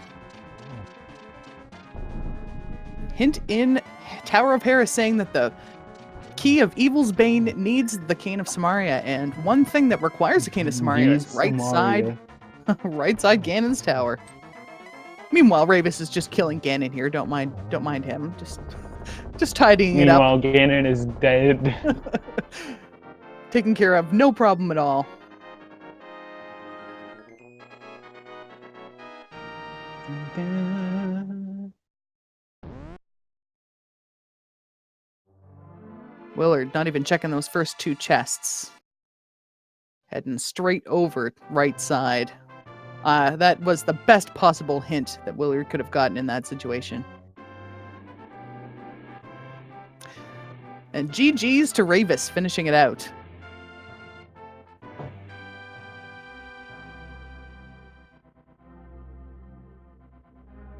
Hint in Tower of Hera saying that the Key of Evil's Bane needs the Cane of Samaria, and one thing that requires the Cane of Samaria is right side Ganon's tower. Meanwhile, Ravis is just killing Ganon here. Don't mind him. Just tidying it up. Meanwhile, Ganon is dead. Taken care of, no problem at all. Willard, not even checking those first 2 chests. Heading straight over right side. That was the best possible hint that Willard could have gotten in that situation. And GG's to Ravis, finishing it out.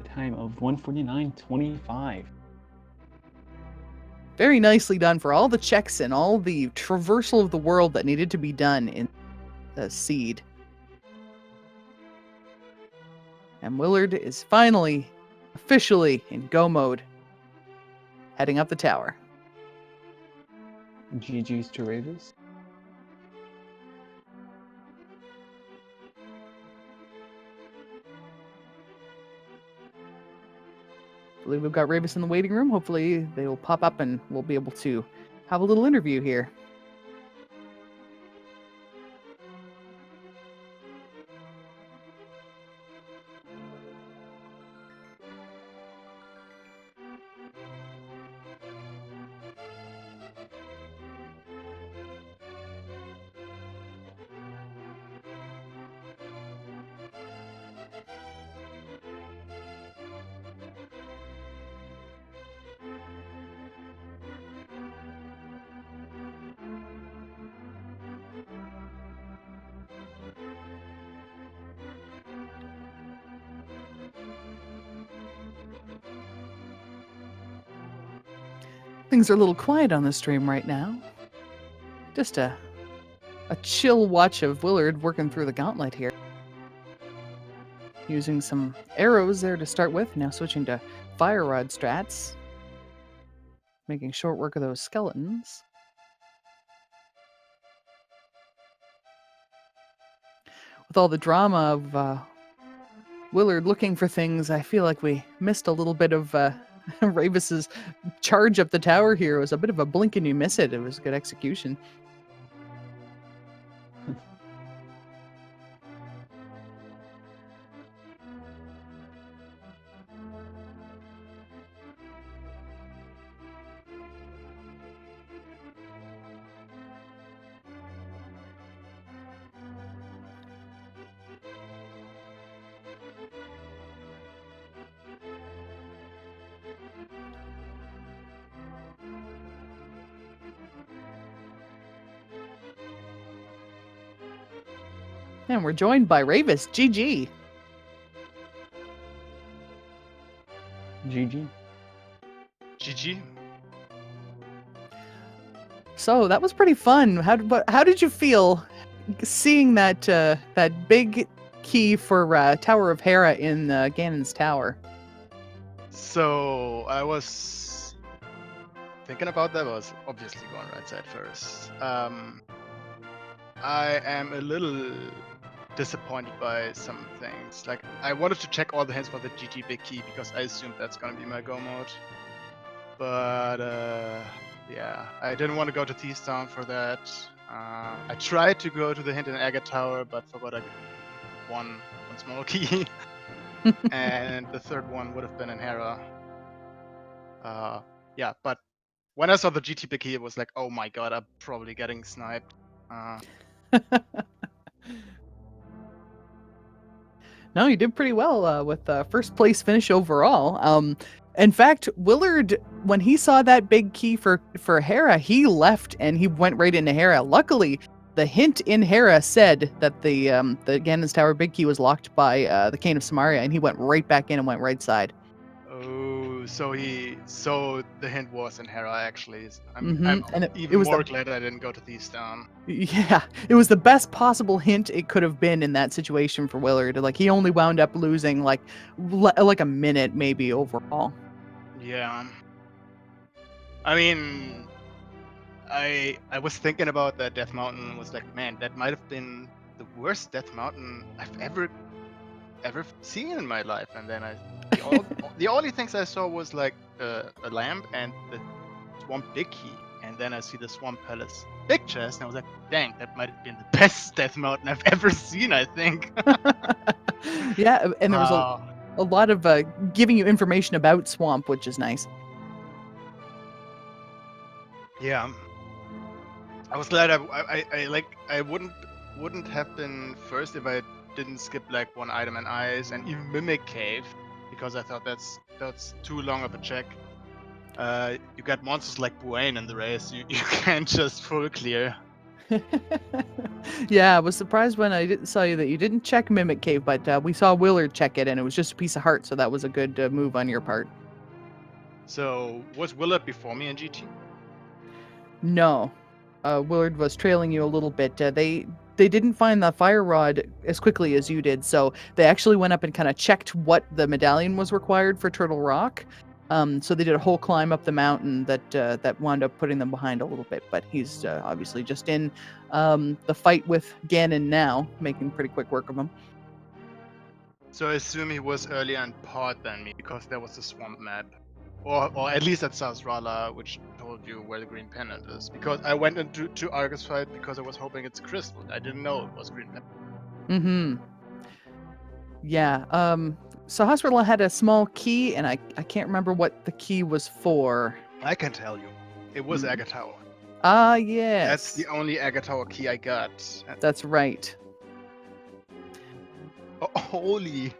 Time of 1:49:25. Very nicely done for all the checks and all the traversal of the world that needed to be done in the seed. And Willard is finally, officially in go mode, heading up the tower. GG's to Ravis. believe we've got Ravis in the waiting room. Hopefully they will pop up and we'll be able to have a little interview here. Things are a little quiet on the stream right now. Just a chill watch of Willard working through the gauntlet here. Using some arrows there to start with, now switching to fire rod strats. Making short work of those skeletons. With all the drama of Willard looking for things, I feel like we missed a little bit of Ravis's charge up the tower here. It was a bit of a blink and you miss it. It was good execution. And we're joined by Ravis. GG. GG. GG. So that was pretty fun. How did you feel seeing that that big key for Tower of Hera in Ganon's tower? So I was thinking about that. I was obviously going right side first. I am a little disappointed by some things. Like, I wanted to check all the hints for the GG big key because I assumed that's gonna be my go mode. But yeah, I didn't want to go to Thieves Town for that. I tried to go to the hint in Agate Tower, but forgot I got one small key. And the third one would have been in Hera. Yeah, but when I saw the GT big key, it was like, oh my god, I'm probably getting sniped. No, you did pretty well with first place finish overall. In fact, Willard, when he saw that big key for Hera, he left and he went right into Hera. Luckily, the hint in Hera said that the Ganon's Tower big key was locked by the Cane of Samaria, and he went right back in and went right side. Oh, so the hint was in Hera actually. Mhm, I'm and it even was more the- glad I didn't go to Thieves Town. Yeah, it was the best possible hint it could have been in that situation for Willard. Like, he only wound up losing like a minute maybe overall. Yeah. I mean, I was thinking about that Death Mountain and was like, man, that might have been the worst Death Mountain I've ever seen in my life. And then the only things I saw was like a lamp and the Swamp Big Key. And then I see the Swamp Palace Big Chest, and I was like, dang, that might have been the best Death Mountain I've ever seen, I think. Yeah, and there was a lot of giving you information about Swamp, which is nice. Yeah. I was glad I wouldn't have been first if I didn't skip like one item in Ice and even Mimic Cave, because I thought that's too long of a check. You got monsters like Buane in the race. You can't just full clear. Yeah, I was surprised when I saw you that you didn't check Mimic Cave, but we saw Willard check it, and it was just a piece of heart, so that was a good move on your part. So was Willard before me in GT? No, Willard was trailing you a little bit. They didn't find the fire rod as quickly as you did, so they actually went up and kind of checked what the medallion was required for Turtle Rock. So they did a whole climb up the mountain that wound up putting them behind a little bit. But he's obviously just in the fight with Ganon now, making pretty quick work of him. So I assume he was earlier in part than me because there was the swamp map. Or at least at South Rala, which told you where the green pendant is. Because I went into to Argus fight because I was hoping it's crystal. I didn't know it was green pendant. Mm-hmm. Yeah. So Hospital had a small key, and I can't remember what the key was for. I can tell you. It was Agatower. Ah, yes. That's the only Agatower key I got. That's right. Oh, holy.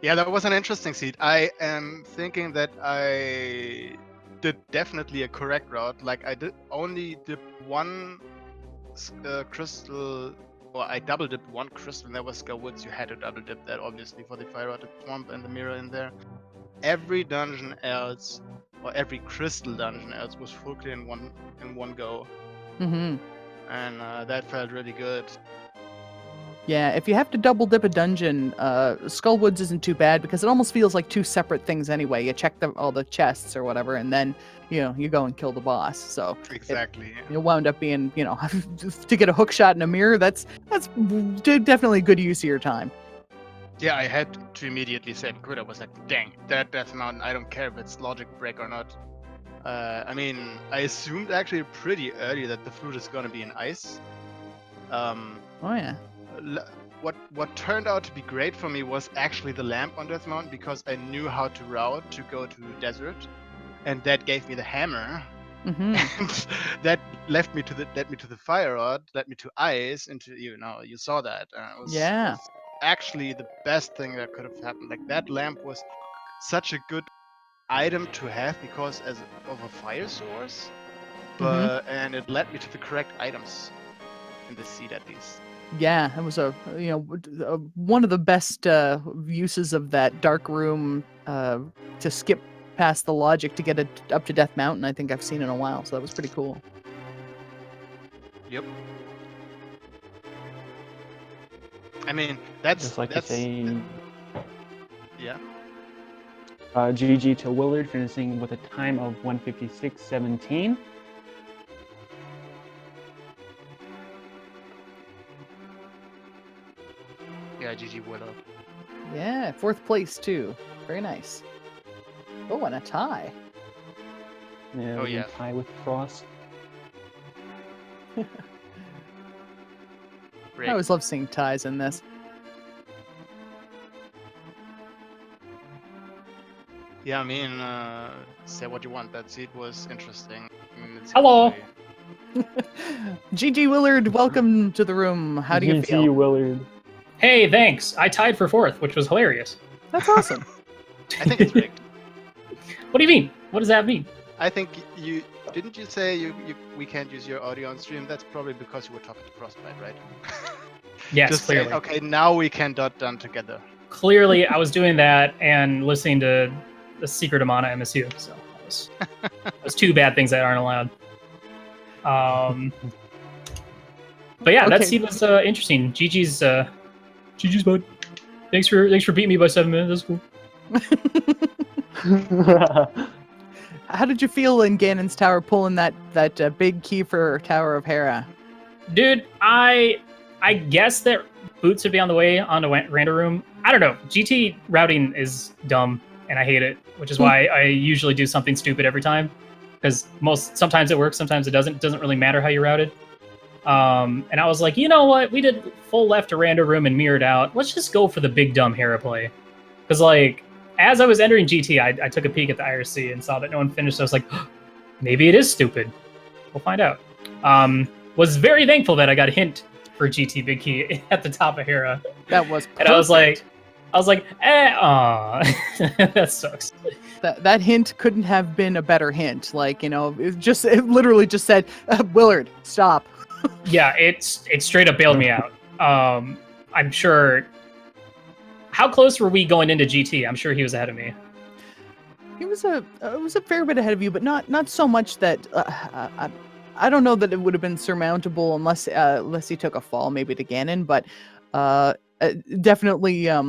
Yeah, that was an interesting seed. I am thinking that I did definitely a correct route. Like I did only dip one crystal, or I double dipped one crystal, and that was Skull Woods. You had to double dip that obviously for the fire rotted swamp and the mirror in there. Every dungeon else, or every crystal dungeon else, was full clear in one go, Mm-hmm. and that felt really good. Yeah, if you have to double dip a dungeon, Skullwoods isn't too bad because it almost feels like two separate things anyway. You check all the chests or whatever, and then you go and kill the boss. So Exactly. it wound up being to get a hook shot in a mirror. That's definitely good use of your time. Yeah, I had to immediately say quit. I was like, dang, that Death Mountain. I don't care if it's logic break or not. I mean, I assumed actually pretty early that the flute is gonna be in ice. Oh yeah. What turned out to be great for me was actually the lamp on Death Mountain because I knew how to route to go to desert, and that gave me the hammer, Mm-hmm. and that led me to the fire rod, led me to ice, into you saw that. It was actually the best thing that could have happened. Like that lamp was such a good item to have because of a fire source, but and it led me to the correct items in the seed at least. Yeah, it was one of the best uses of that dark room to skip past the logic to get it up to Death Mountain. I think I've seen in a while, so that was pretty cool. Yep. I mean, that's Just like to say, yeah. GG to Willard, finishing with a time of 1:56.17. Yeah, GG Willow. Yeah, 4th place too. Very nice. Oh, and a tie. Yeah, Oh, yeah. tie with Frost. I always love seeing ties in this. Yeah, I mean, say what you want. That seed was interesting. I mean, Hello. GG Willard, welcome to the room. How do you feel? GG Willard. Hey, thanks. I tied for 4th, which was hilarious. That's awesome. I think it's rigged. What do you mean? What does that mean? I think you say we can't use your audio on stream. That's probably because you were talking to Frostbite, right? Yes, Just clearly. say, okay, now we can done together. Clearly, I was doing that and listening to the Secret of Mana MSU, so that was two bad things that aren't allowed. But yeah, that seed was interesting. GG's bud. Thanks for beating me by 7 minutes. That's cool. How did you feel in Ganon's Tower pulling that big key for Tower of Hera? Dude, I guess that boots would be on the way onto Random Room. I don't know. GT routing is dumb, and I hate it, which is why I usually do something stupid every time. Because sometimes it works, sometimes it doesn't. It doesn't really matter how you routed. And I was like, you know what? We did full left to Random Room and mirrored out. Let's just go for the big dumb Hera play. Because like, as I was entering GT, I took a peek at the IRC and saw that no one finished. I was like, maybe it is stupid. We'll find out. Was very thankful that I got a hint for GT Big Key at the top of Hera. That was perfect. And I was like, that sucks. That hint couldn't have been a better hint. Like, it literally just said, Willard, stop. Yeah, it straight up bailed me out. I'm sure. How close were we going into GT? I'm sure he was ahead of me. It was a fair bit ahead of you, but not so much that I don't know that it would have been surmountable unless he took a fall maybe to Ganon, but definitely. I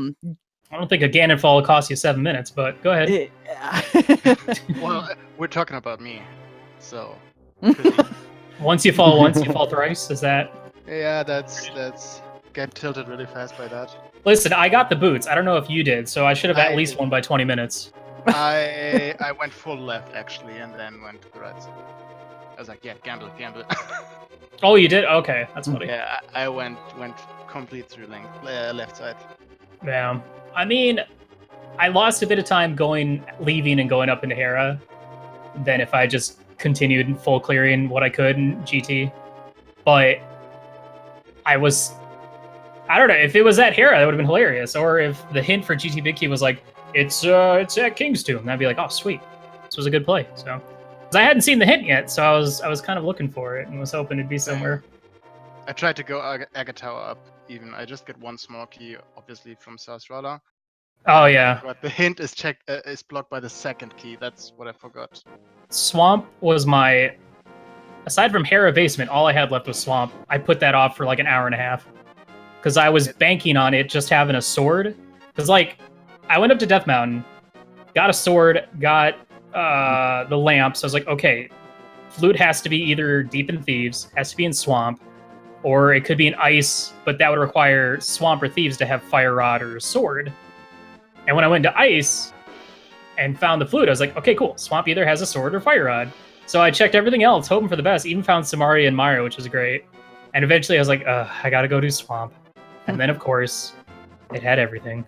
don't think a Ganon fall will cost you 7 minutes, but go ahead. Well, we're talking about me, so. Once you fall once, you fall thrice. Is that? Yeah, that's get tilted really fast by that. Listen, I got the boots. I don't know if you did, so I should have at I least did. won by 20 minutes. I went full left actually, and then went to the right side. I was like, yeah, gamble. Oh, you did? Okay, that's funny. Yeah, I went complete through left side. Yeah. I mean, I lost a bit of time leaving and going up into Hera than if I just continued full clearing what I could in GT. But I don't know, if it was at Hera, that would have been hilarious. Or if the hint for GT Big Key was like, it's at King's Tomb, I'd be like, oh, sweet. This was a good play. So, because I hadn't seen the hint yet, so I was kind of looking for it and was hoping it'd be somewhere. I tried to go Agatower up even. I just get one small key, obviously from Sarstrala. Oh yeah. But the hint is is blocked by the second key. That's what I forgot. Swamp was my, aside from Hera Basement, all I had left was Swamp. I put that off for like an hour and a half because I was banking on it just having a sword. Because like, I went up to Death Mountain, got a sword, got the lamp. So I was like, okay, flute has to be either Deep in Thieves, has to be in Swamp, or it could be in Ice, but that would require Swamp or Thieves to have Fire Rod or Sword. And when I went to Ice and found the flute, I was like, okay, cool. Swamp either has a sword or Fire Rod. So I checked everything else, hoping for the best. Even found Samaria and Myra, which was great. And eventually I was like, I gotta go do Swamp. And then, of course, it had everything,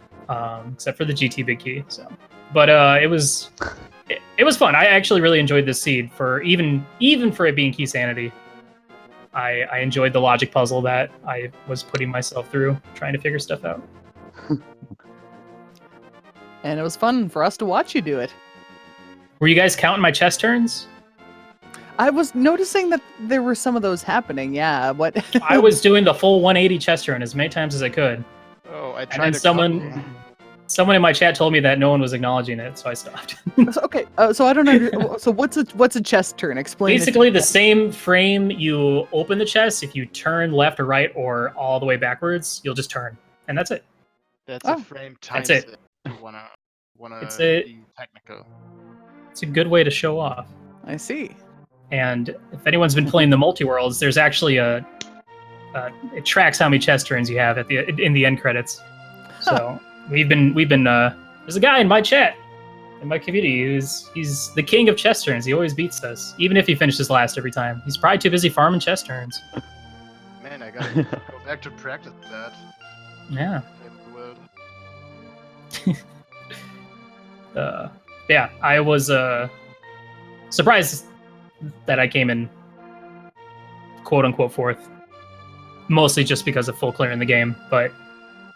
except for the GT Big Key. So, but it was fun. I actually really enjoyed this seed for even for it being Keysanity. I enjoyed the logic puzzle that I was putting myself through, trying to figure stuff out. And it was fun for us to watch you do it. Were you guys counting my chess turns? I was noticing that there were some of those happening. Yeah, what? I was doing the full 180 chess turn as many times as I could. Oh, I And tried then to someone in my chat told me that no one was acknowledging it, so I stopped. Okay, so I don't know. So what's a chess turn? Explain. Basically, the same frame you open the chest. If you turn left or right or all the way backwards, you'll just turn, and that's it. That's Oh, a frame times that's it. Wanna It's be technical. It's a good way to show off. I see. And if anyone's been playing the multi-worlds, there's actually it tracks how many chess turns you have in the end credits. So we've been there's a guy in my chat, in my community, he's the king of chess turns. He always beats us, even if he finishes last every time. He's probably too busy farming chess turns. Man, I gotta go back to practice that. Yeah. Save the world. Yeah, I was surprised that I came in quote unquote fourth. Mostly just because of full clear in the game, but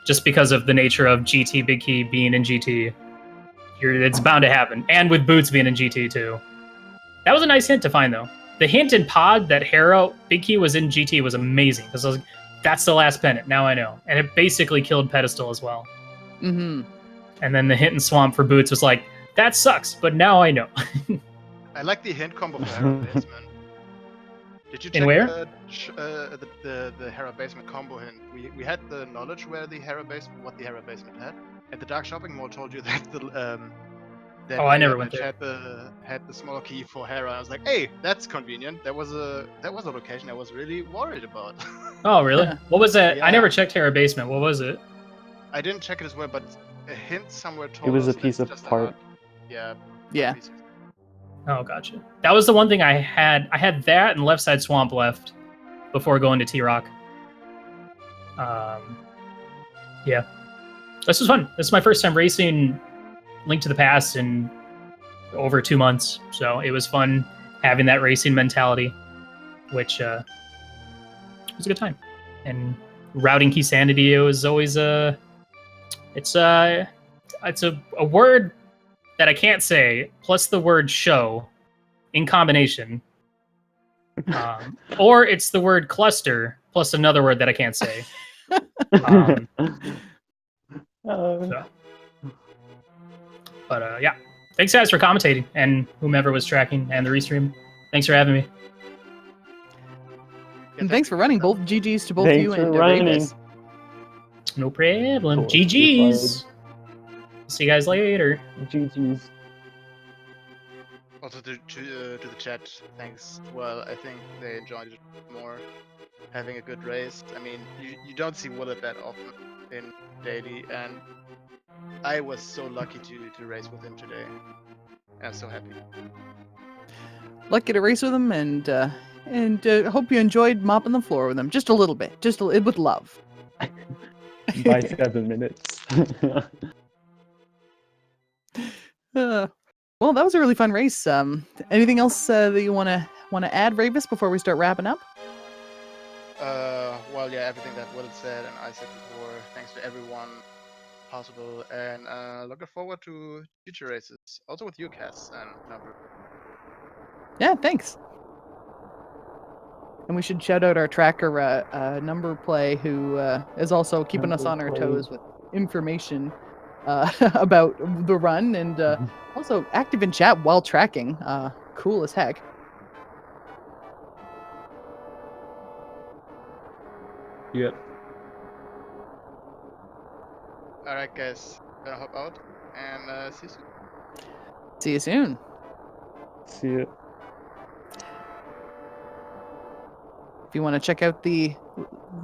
just because of the nature of GT Big Key being in GT, it's bound to happen. And with Boots being in GT too. That was a nice hint to find though. The hint in Pod that Hera Big Key was in GT was amazing because I was like, that's the last pennant. Now I know. And it basically killed Pedestal as well. Mm-hmm. And then the hint in Swamp for Boots was like, that sucks, but now I know. I like the hint combo for Hera Basement. Did you check In where? The Hera Basement combo hint? We had the knowledge what the Hera Basement had. At the Dark Shopping Mall told you that that I never went there. had the small key for Hera. I was like, hey, that's convenient. That was a location I was really worried about. Oh, really? Yeah. What was that? Yeah. I never checked Hera Basement. What was it? I didn't check it as well, but a hint somewhere told It was us a piece it's of just part. Yeah. Yeah. piece of- Oh, gotcha. That was the one thing I had. I had that and Left Side Swamp left before going to T-Rock. Yeah. This was fun. This is my first time racing Link to the Past in over 2 months. So it was fun having that racing mentality, which was a good time. And routing Keysanity was always it's a word that I can't say, plus the word show in combination. Or it's the word cluster, plus another word that I can't say. But yeah. Thanks, guys, for commentating, and whomever was tracking, and the restream. Thanks for having me. And thanks for running. Both GGs to both Thanks you for and running. Ravis. No problem. Cool. GG's. See you guys later. GG's. Also to the chat, thanks. Well, I think they enjoyed it more having a good race. I mean, you don't see Willett that often in daily, and I was so lucky to race with him today. I'm so happy. Lucky to race with him, and hope you enjoyed mopping the floor with him just a little bit, with love. By 7 minutes. Well, that was a really fun race. Anything else that you want to add, Ravis, before we start wrapping up? Well, yeah, everything that Willett said and I said before. Thanks to everyone possible, and looking forward to future races, also with you, Cass and Number. Yeah, thanks. And we should shout out our tracker, Number Play, who is also keeping us on our toes with information about the run, and also active in chat while tracking. Cool as heck. Yep. All right, guys, gonna hop out and see you soon. See you soon. See it. If you want to check out the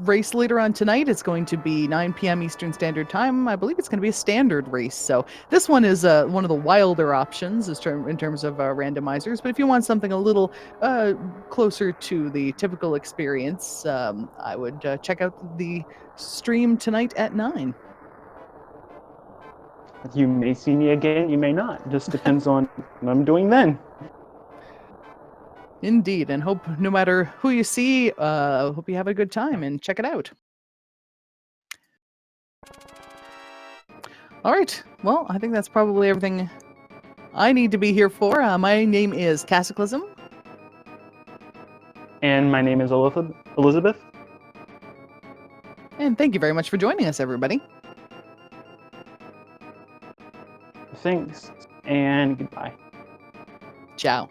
race later on tonight, it's going to be 9 p.m. Eastern Standard Time. I believe it's going to be a standard race. So this one is one of the wilder options in terms of randomizers. But if you want something a little closer to the typical experience, I would check out the stream tonight at 9. You may see me again, you may not. Just depends on what I'm doing then. Indeed, and hope no matter who you see, hope you have a good time and check it out. All right, well, I think that's probably everything I need to be here for. My name is Cataclysm. And my name is Elizabeth. And thank you very much for joining us, everybody. Thanks, and goodbye. Ciao.